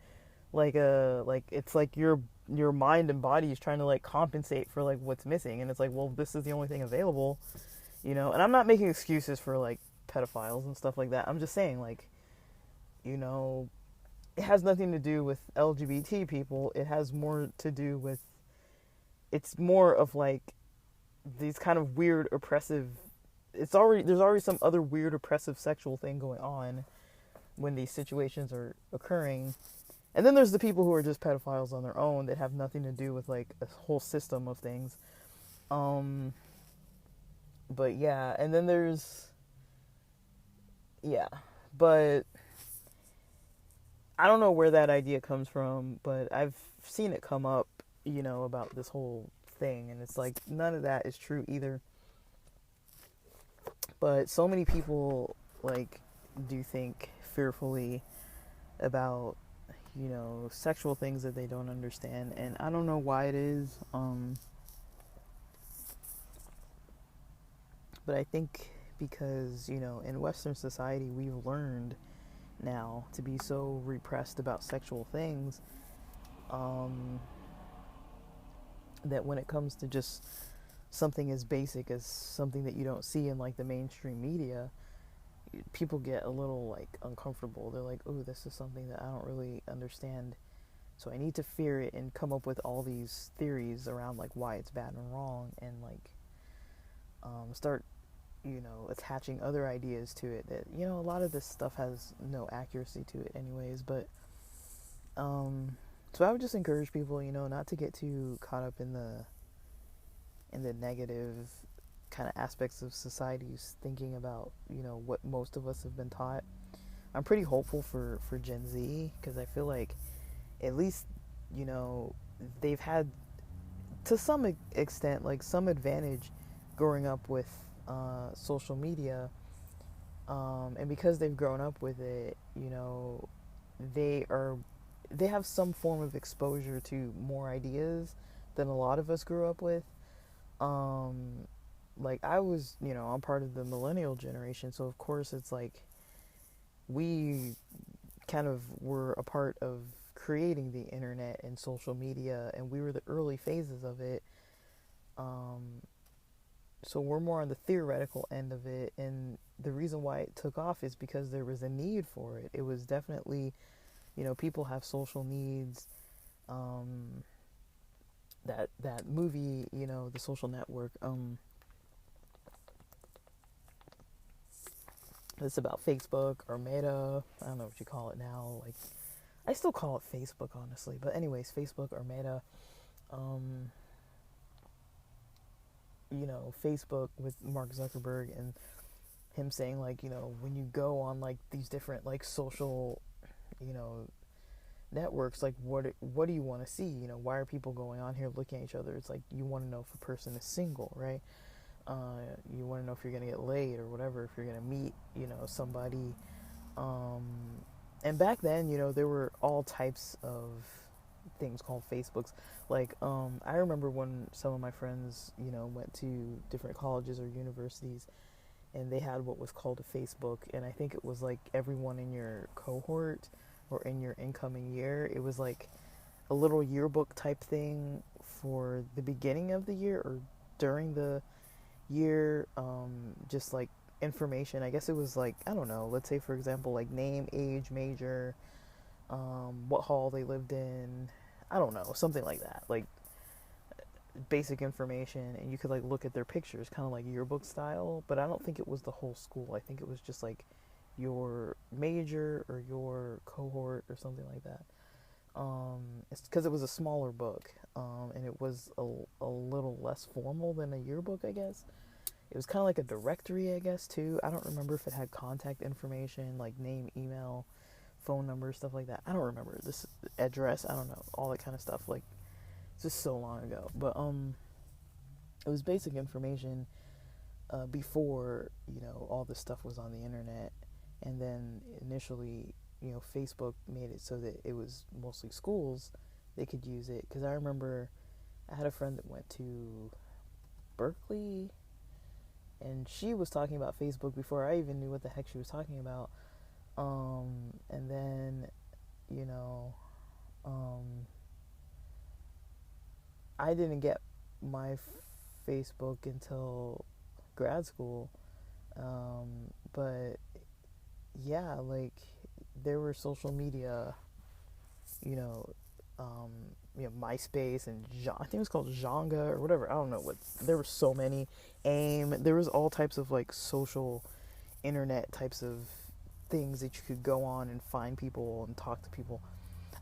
like it's like your mind and body is trying to like compensate for like what's missing, and it's like, well, this is the only thing available. And I'm not making excuses for like pedophiles and stuff like that. I'm just saying, like, it has nothing to do with LGBT people. It has more to do with, it's more of like these kind of weird oppressive, there's already some other weird oppressive sexual thing going on when these situations are occurring. And then there's the people who are just pedophiles on their own that have nothing to do with like a whole system of things. But yeah, and then but I don't know where that idea comes from, but I've seen it come up, about this whole thing, and it's like, none of that is true either. But so many people like do think fearfully about, sexual things that they don't understand, and I don't know why it is. But I think because, in Western society we've learned now to be so repressed about sexual things, um, that when it comes to just something as basic as something that you don't see in like the mainstream media, people get a little like uncomfortable. They're like, "Oh, this is something that I don't really understand, so I need to fear it and come up with all these theories around like why it's bad and wrong, and like start, attaching other ideas to it that, a lot of this stuff has no accuracy to it anyways." But so I would just encourage people, not to get too caught up in the negative kind of aspects of society's thinking about, what most of us have been taught. I'm pretty hopeful for Gen Z, because I feel like at least, you know, they've had to some extent like some advantage growing up with social media, and because they've grown up with it, they are they have some form of exposure to more ideas than a lot of us grew up with. Um, like I was, I'm part of the millennial generation, so of course it's like we kind of were a part of creating the internet and social media, and we were the early phases of it. Um, so we're more on the theoretical end of it, and the reason why it took off is because there was a need for it. It was definitely, people have social needs. Um, that movie, The Social Network. It's about Facebook or Meta. I don't know what you call it now. Like, I still call it Facebook, honestly. But anyways, Facebook or Meta. Um, Facebook with Mark Zuckerberg and him saying like, when you go on like these different like social, you know, networks, like what do you want to see? Why are people going on here looking at each other? It's like you want to know if a person is single, right? You want to know if you're gonna get laid or whatever, if you're gonna meet, somebody. Um, and back then, there were all types of things called Facebooks. Like, I remember when some of my friends, went to different colleges or universities, and they had what was called a Facebook, and I think it was like everyone in your cohort or in your incoming year. It was like a little yearbook type thing for the beginning of the year or during the year, just like information. I guess it was like, I don't know, let's say for example, like name, age, major, what hall they lived in, I don't know, something like that, like basic information, and you could like look at their pictures, kind of like yearbook style. But I don't think it was the whole school. I think it was just like your major or your cohort or something like that. It's because it was a smaller book, and it was a little less formal than a yearbook, I guess. It was kind of like a directory, I guess, too. I don't remember if it had contact information, like name, email, phone number, stuff like that. I don't remember this address. I don't know, all that kind of stuff. Like, it's just so long ago. But it was basic information before all this stuff was on the internet, and then initially Facebook made it so that it was mostly schools they could use it. Because I remember I had a friend that went to Berkeley, and she was talking about Facebook before I even knew what the heck she was talking about. And then, you know, um, I didn't get my Facebook until grad school. But yeah, like there were social media, you know, um, MySpace and I think it was called Zhanga or whatever. I don't know what. There were so many. AIM. There was all types of like social internet types of things that you could go on and find people and talk to people.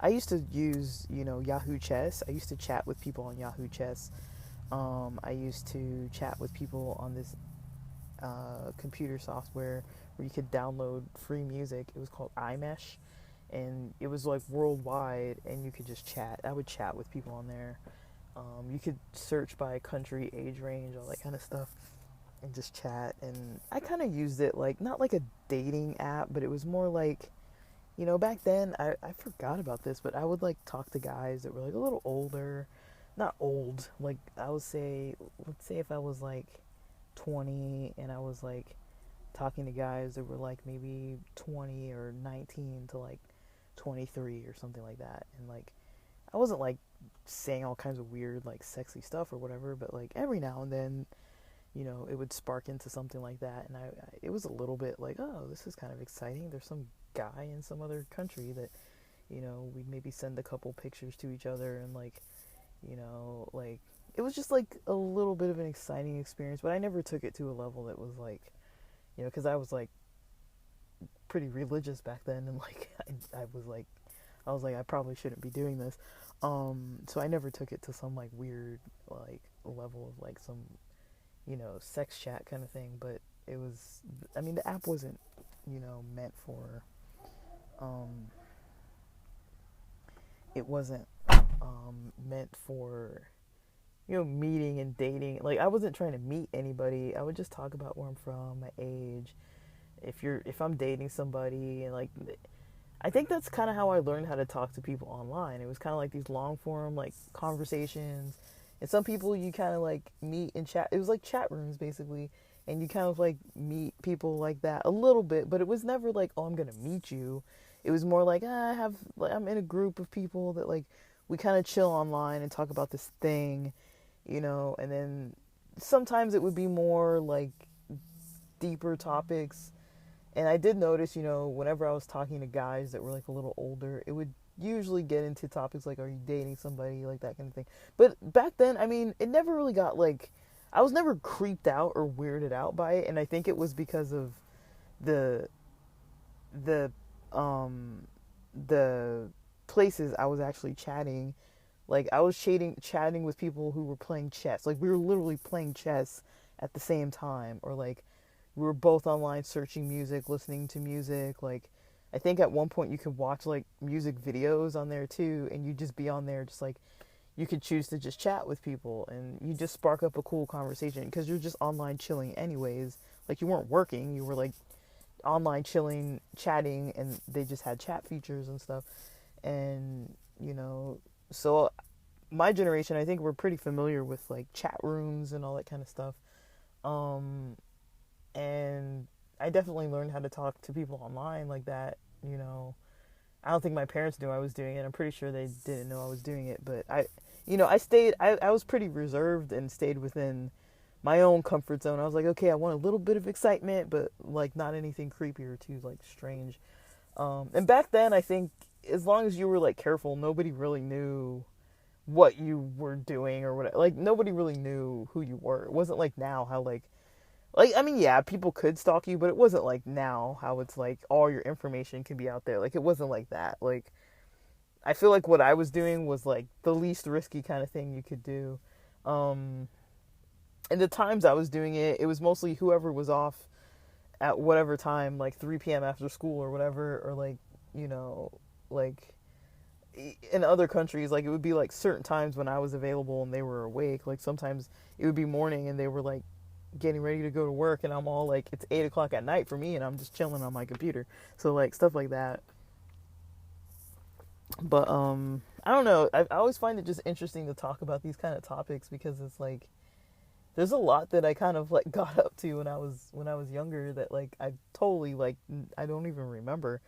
I used to use, Yahoo Chess. I used to chat with people on Yahoo Chess. I used to chat with people on this computer software where you could download free music. It was called iMesh, and it was like worldwide, and you could just chat. I would chat with people on there. You could search by country, age range, all that kind of stuff, and just chat. And I kind of used it like not like a dating app, but it was more like, back then I forgot about this, but I would like talk to guys that were like a little older, not old. Like I would say, let's say if I was like 20 and I was like talking to guys that were like maybe 20 or 19 to like 23 or something like that. And like, I wasn't like saying all kinds of weird, like sexy stuff or whatever, but like every now and then, it would spark into something like that. And it was a little bit like, oh, this is kind of exciting. There's some guy in some other country that, we'd maybe send a couple pictures to each other, and like, like, it was just like a little bit of an exciting experience, but I never took it to a level that was like, because I was like pretty religious back then, and like, I was like, I probably shouldn't be doing this. So I never took it to some like weird, like, level of like some, sex chat kind of thing, but it was, I mean, the app wasn't, meant for, it wasn't, meant for, meeting and dating. Like, I wasn't trying to meet anybody. I would just talk about where I'm from, my age. If I'm dating somebody, and like, I think that's kind of how I learned how to talk to people online. It was kind of like these long form, like, conversations. And some people you kind of like meet in chat. It was like chat rooms basically. And you kind of like meet people like that a little bit, but it was never like, oh, I'm going to meet you. It was more like, I'm in a group of people that like, we kind of chill online and talk about this thing, and then sometimes it would be more like deeper topics. And I did notice, whenever I was talking to guys that were like a little older, it would usually get into topics like, are you dating somebody, like that kind of thing. But back then, I mean, it never really got like, I was never creeped out or weirded out by it. And I think it was because of the places I was actually chatting. Like, I was chatting with people who were playing chess. Like, we were literally playing chess at the same time. Or like, we were both online searching music, listening to music. Like, I think at one point you could watch like music videos on there too, and you'd just be on there just like, you could choose to just chat with people, and you just spark up a cool conversation because you're just online chilling anyways. Like, you weren't working, you were like online chilling, chatting, and they just had chat features and stuff. And, so my generation, I think we're pretty familiar with like chat rooms and all that kind of stuff. And I definitely learned how to talk to people online like that. I don't think my parents knew I was doing it. I'm pretty sure they didn't know I was doing it, but I was pretty reserved and stayed within my own comfort zone. I was like, okay, I want a little bit of excitement, but like not anything creepy or too like strange. And back then, I think as long as you were like careful, nobody really knew what you were doing or whatever. Like, nobody really knew who you were. It wasn't like now how like, I mean, yeah, people could stalk you, but it wasn't like now how it's like all your information can be out there. Like, it wasn't like that. Like, I feel like what I was doing was like the least risky kind of thing you could do. And the times I was doing it, it was mostly whoever was off at whatever time, like 3 p.m. after school or whatever, or like, like in other countries, like it would be like certain times when I was available and they were awake. Like, sometimes it would be morning and they were like getting ready to go to work, and I'm all like, it's 8 o'clock at night for me, and I'm just chilling on my computer. So like stuff like that. But I don't know, I always find it just interesting to talk about these kind of topics, because it's like there's a lot that I kind of like got up to when I was younger that like I totally like I don't even remember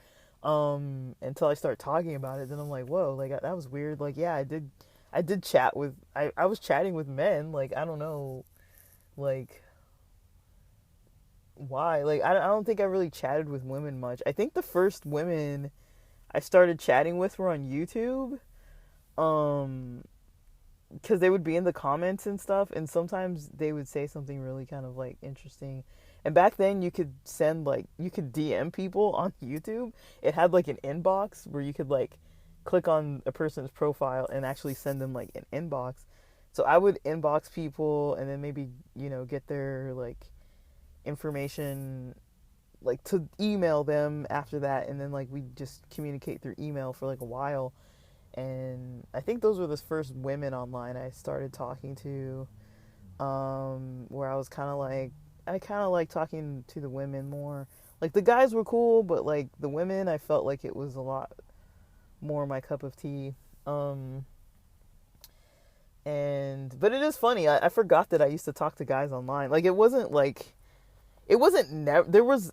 until I start talking about it. Then I'm like, whoa, like that was weird. Like, yeah, I did chat with I was chatting with men. Like, I don't know, like, why? Like, I don't think I really chatted with women much. I think the first women I started chatting with were on YouTube. Because they would be in the comments and stuff, and sometimes they would say something really kind of like interesting. And back then you could you could DM people on YouTube. It had like an inbox where you could like click on a person's profile and actually send them like an inbox. So I would inbox people and then maybe, get their like information, like to email them after that, and then like we just communicate through email for like a while. And I think those were the first women online I started talking to, where I was I kind of like talking to the women more. Like, the guys were cool, but like the women, I felt like it was a lot more my cup of tea. But it is funny, I forgot that I used to talk to guys online. Like, it wasn't like, it wasn't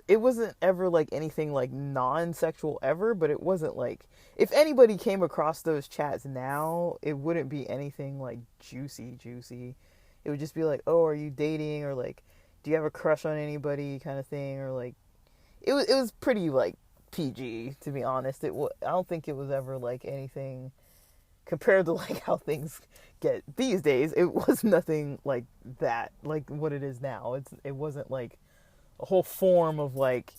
it wasn't ever like anything like non-sexual ever, but it wasn't like, if anybody came across those chats now, it wouldn't be anything like juicy. It would just be like, oh, are you dating, or like, do you have a crush on anybody, kind of thing, or like, it was pretty like PG, to be honest. I don't think it was ever like anything compared to like how things get these days. It was nothing like that, like what it is now. It wasn't like a whole form of like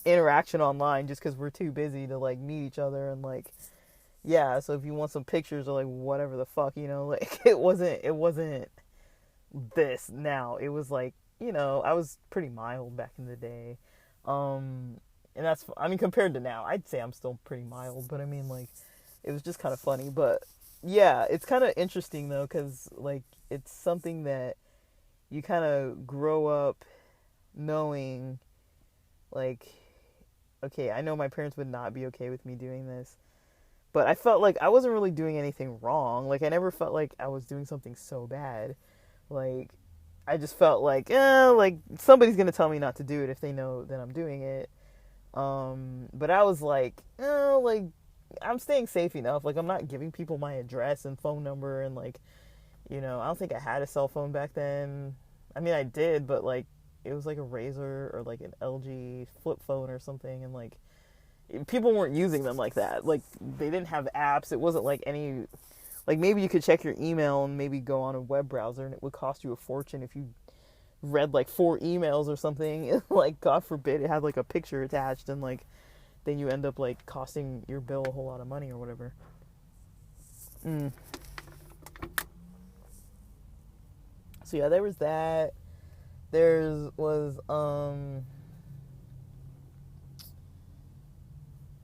interaction online just because we're too busy to like meet each other, and like, yeah, so if you want some pictures or like whatever the fuck, like, it wasn't this now. It was like, I was pretty mild back in the day. And that's, I mean, compared to now, I'd say I'm still pretty mild, but I mean, like, it was just kind of funny. But yeah, it's kind of interesting though, because like, it's something that you kind of grow up knowing, like, okay, I know my parents would not be okay with me doing this, but I felt like I wasn't really doing anything wrong. Like, I never felt like I was doing something so bad. Like, I just felt like, like, somebody's gonna tell me not to do it if they know that I'm doing it. But I was like, like, I'm staying safe enough. Like, I'm not giving people my address and phone number, and like, I don't think I had a cell phone back then. I mean, I did, but like, it was like a Razor or like an LG flip phone or something, and like, people weren't using them like that. Like, they didn't have apps. It wasn't like any, like, maybe you could check your email and maybe go on a web browser, and it would cost you a fortune if you read like 4 emails or something. Like, God forbid it had like a picture attached, and like, then you end up like costing your bill a whole lot of money or whatever. So yeah, there was that. There was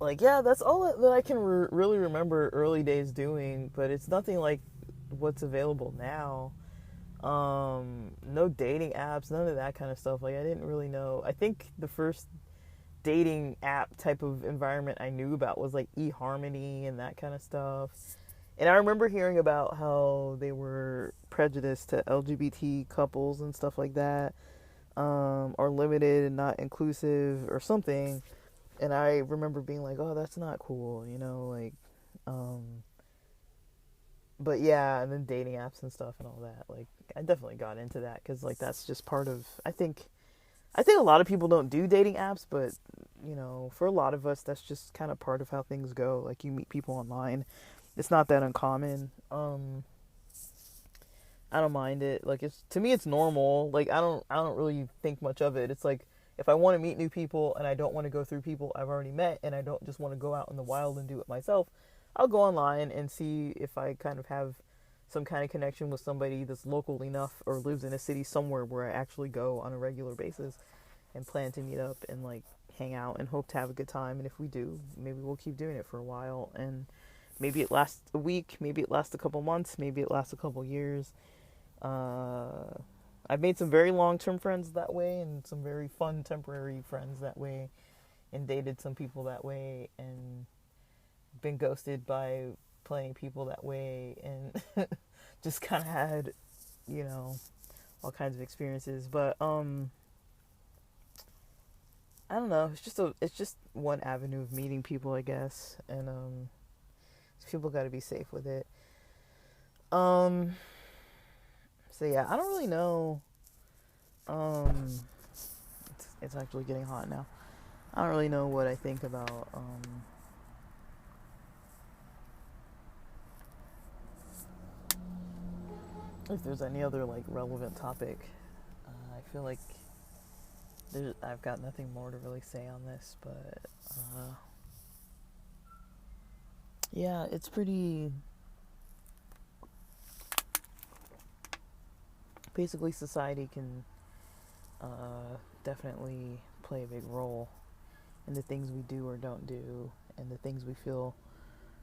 like, yeah, that's all that I can really remember early days doing, but it's nothing like what's available now. No dating apps, none of that kind of stuff. Like, I didn't really know. I think the first dating app type of environment I knew about was like eHarmony and that kind of stuff. And I remember hearing about how they were prejudiced to LGBT couples and stuff like that, or limited and not inclusive or something. And I remember being like, oh, that's not cool, like, but yeah, and then dating apps and stuff and all that. Like, I definitely got into that because like, that's just part of, I think a lot of people don't do dating apps, but for a lot of us, that's just kind of part of how things go. Like, you meet people online. It's not that uncommon. I don't mind it. Like, to me, it's normal. Like, I don't really think much of it. It's like, if I want to meet new people and I don't want to go through people I've already met, and I don't just want to go out in the wild and do it myself, I'll go online and see if I kind of have some kind of connection with somebody that's local enough or lives in a city somewhere where I actually go on a regular basis and plan to meet up and like hang out and hope to have a good time. And if we do, maybe we'll keep doing it for a while, and maybe it lasts a week, maybe it lasts a couple months, maybe it lasts a couple years. I've made some very long-term friends that way, and some very fun temporary friends that way, and dated some people that way, and been ghosted by plenty of people that way, and just kind of had, all kinds of experiences. But I don't know. It's just one avenue of meeting people, I guess, and people got to be safe with it. So yeah, I don't really know. It's actually getting hot now. I don't really know what I think about if there's any other like relevant topic. I feel like I've got nothing more to really say on this, but yeah, it's pretty. Basically, society can definitely play a big role in the things we do or don't do, and the things we feel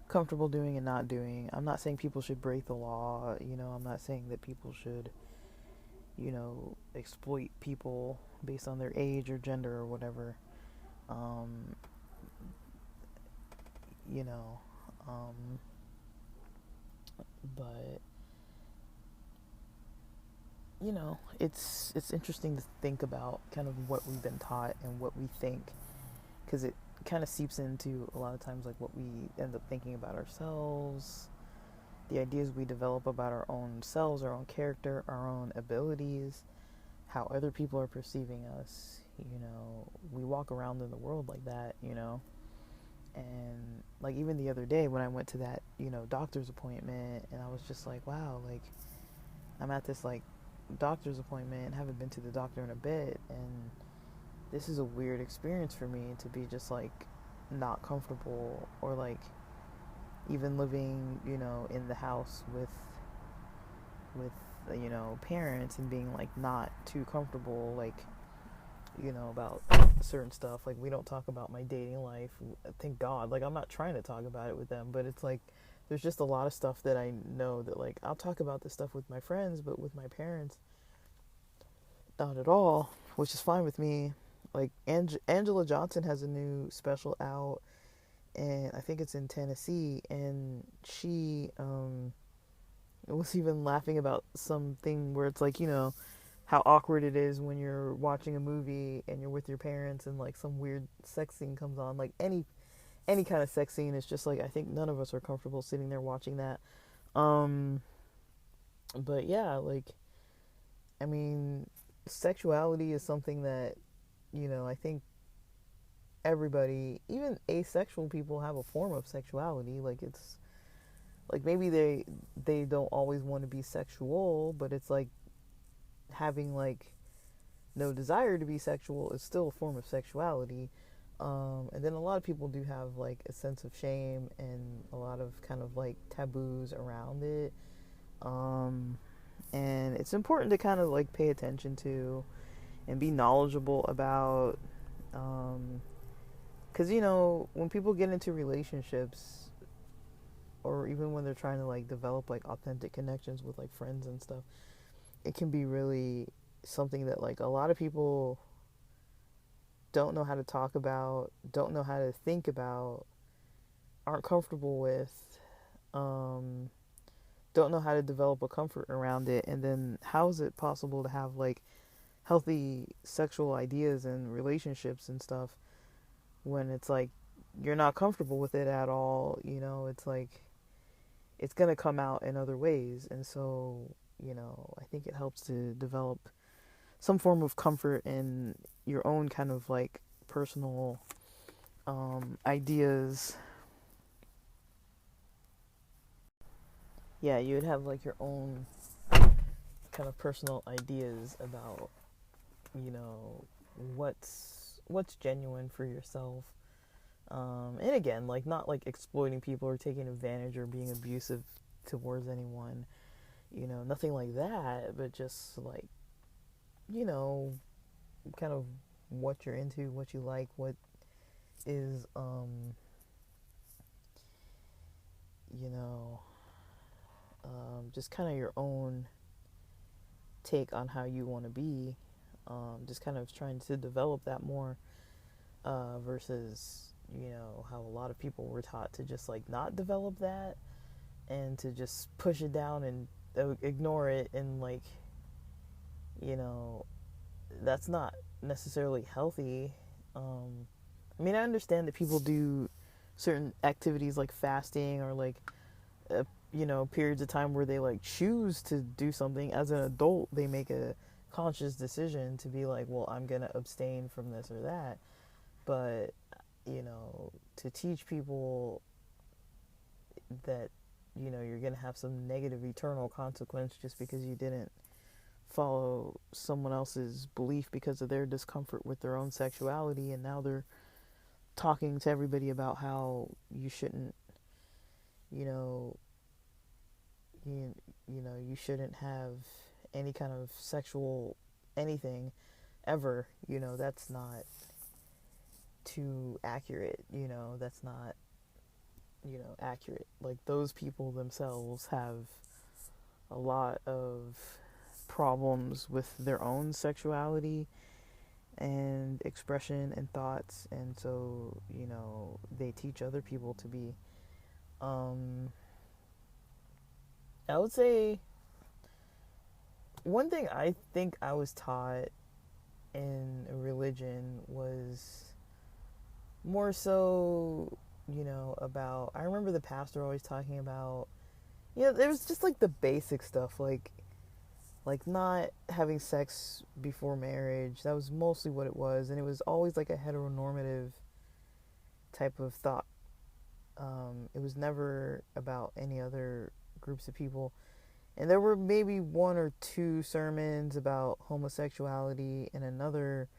comfortable doing and not doing. I'm not saying people should break the law, I'm not saying that people should, exploit people based on their age or gender or whatever. Um, you know, but it's interesting to think about kind of what we've been taught and what we think, because it kind of seeps into a lot of times like what we end up thinking about ourselves, the ideas we develop about our own selves, our own character, our own abilities, how other people are perceiving us. We walk around in the world like that, and like even the other day when I went to that, doctor's appointment, and I was just like, wow, like I'm at this like doctor's appointment and haven't been to the doctor in a bit, and this is a weird experience for me to be just like not comfortable, or like even living, in the house with parents, and being like not too comfortable, like about certain stuff. Like we don't talk about my dating life, thank God. Like I'm not trying to talk about it with them, but it's like there's just a lot of stuff that I know that like I'll talk about this stuff with my friends, but with my parents not at all, which is fine with me. Like Angela Johnson has a new special out, and I think it's in Tennessee, and she was even laughing about something where it's like, how awkward it is when you're watching a movie and you're with your parents and like some weird sex scene comes on. Like any kind of sex scene is just like, I think none of us are comfortable sitting there watching that. um but yeah, like I mean, sexuality is something that, I think everybody, even asexual people, have a form of sexuality. Like it's like maybe they don't always want to be sexual, but it's like having like no desire to be sexual is still a form of sexuality. And then a lot of people do have like a sense of shame and a lot of kind of like taboos around it. Um, and it's important to kind of like pay attention to and be knowledgeable about. Because, when people get into relationships, or even when they're trying to like develop like authentic connections with like friends and stuff, it can be really something that like a lot of people don't know how to talk about, don't know how to think about, aren't comfortable with, um, don't know how to develop a comfort around it. And then how is it possible to have like healthy sexual ideas and relationships and stuff when it's like you're not comfortable with it at all? It's like it's going to come out in other ways. And so, I think it helps to develop some form of comfort in your own kind of like personal ideas. Yeah, you would have like your own kind of personal ideas about, you know, what's genuine for yourself. And again, like not like exploiting people or taking advantage or being abusive towards anyone, nothing like that, but just like, you know, kind of what you're into, what you like, what is, you know, just kind of your own take on how you want to be. Just kind of trying to develop that more, versus, how a lot of people were taught to just like not develop that and to just push it down and ignore it, and like, you know, that's not necessarily healthy. I mean, I understand that people do certain activities like fasting, or like, periods of time where they like choose to do something. As an adult, they make a conscious decision to be like, well, I'm gonna abstain from this or that. But, to teach people that, you're gonna have some negative eternal consequence just because you didn't follow someone else's belief because of their discomfort with their own sexuality, and now they're talking to everybody about how you shouldn't, you know, you shouldn't have any kind of sexual anything ever. That's not too accurate. That's not, accurate. Like, those people themselves have a lot of problems with their own sexuality and expression and thoughts, and so, they teach other people to be, I would say, one thing I think I was taught in religion was more so, about. I remember the pastor always talking about, there was just like the basic stuff, like not having sex before marriage. That was mostly what it was, and it was always like a heteronormative type of thought. It was never about any other groups of people. And there were maybe one or two sermons about homosexuality, and another,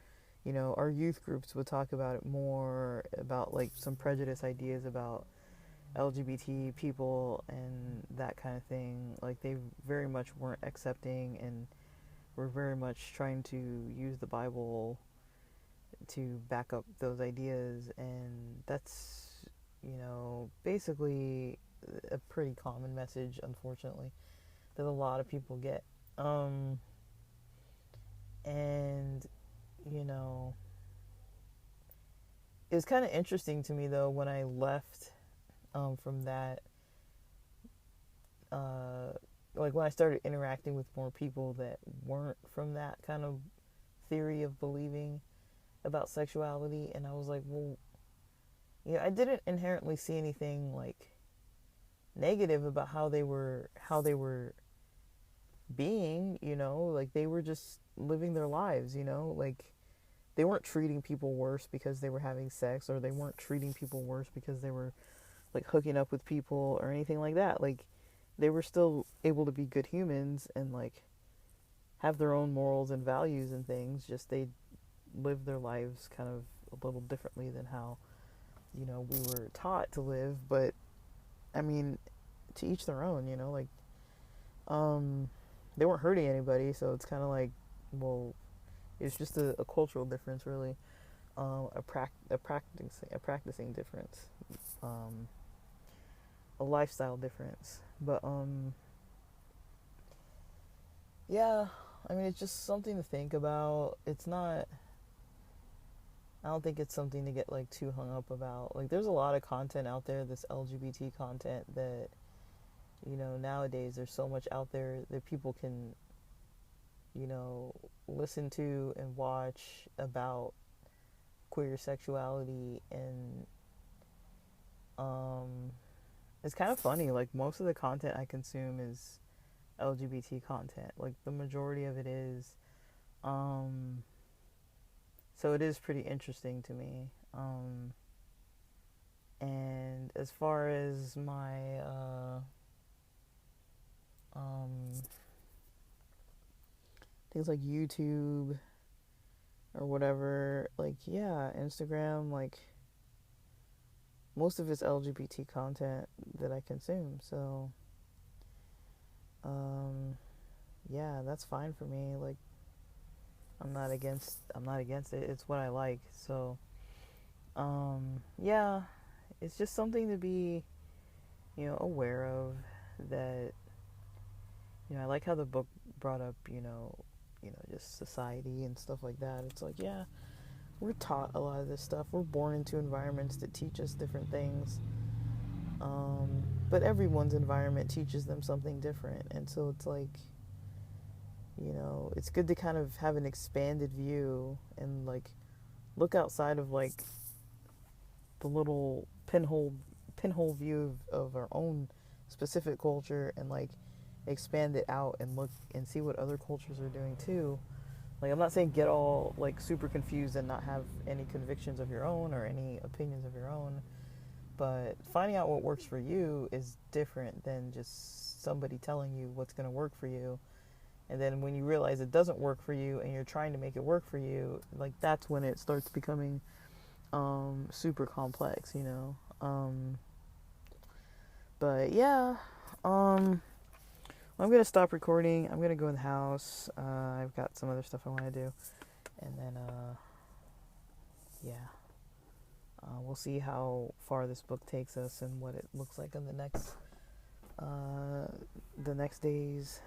our youth groups would talk about it more, about like some prejudice ideas about LGBT people and that kind of thing. Like they very much weren't accepting and were very much trying to use the Bible to back up those ideas. And that's, basically a pretty common message, unfortunately, that a lot of people get. And, you know, it was kind of interesting to me, though, when I left from that, like when I started interacting with more people that weren't from that kind of theory of believing about sexuality, and I was like, well, I didn't inherently see anything like negative about how they were being, like they were just living their lives, like they weren't treating people worse because they were having sex, or they weren't treating people worse because they were like hooking up with people or anything like that. Like they were still able to be good humans and like have their own morals and values and things, just they live their lives kind of a little differently than how we were taught to live. But I mean, to each their own, like they weren't hurting anybody, so it's kind of like, well, it's just a cultural difference, really, a practicing difference, a lifestyle difference. But yeah, I mean, it's just something to think about. It's not. I don't think it's something to get like too hung up about. Like, there's a lot of content out there, this LGBT content that, nowadays there's so much out there that people can, listen to and watch about queer sexuality. And it's kind of funny, like most of the content I consume is LGBT content, like the majority of it is. So it is pretty interesting to me. And as far as my things like YouTube or whatever, like, yeah, Instagram, like most of it's LGBT content that I consume. So yeah, that's fine for me. Like, I'm not against it. It's what I like. So yeah, it's just something to be, aware of. That, I like how the book brought up, just society and stuff like that. It's like, yeah, we're taught a lot of this stuff. We're born into environments that teach us different things. But everyone's environment teaches them something different. And so it's like, it's good to kind of have an expanded view and like look outside of like the little pinhole view of our own specific culture, and like expand it out and look and see what other cultures are doing too. Like, I'm not saying get all like super confused and not have any convictions of your own or any opinions of your own, but finding out what works for you is different than just somebody telling you what's going to work for you. And then when you realize it doesn't work for you and you're trying to make it work for you, like that's when it starts becoming super complex, but yeah, I'm gonna stop recording. I'm gonna go in the house. I've got some other stuff I want to do, and then yeah, we'll see how far this book takes us and what it looks like in the next days.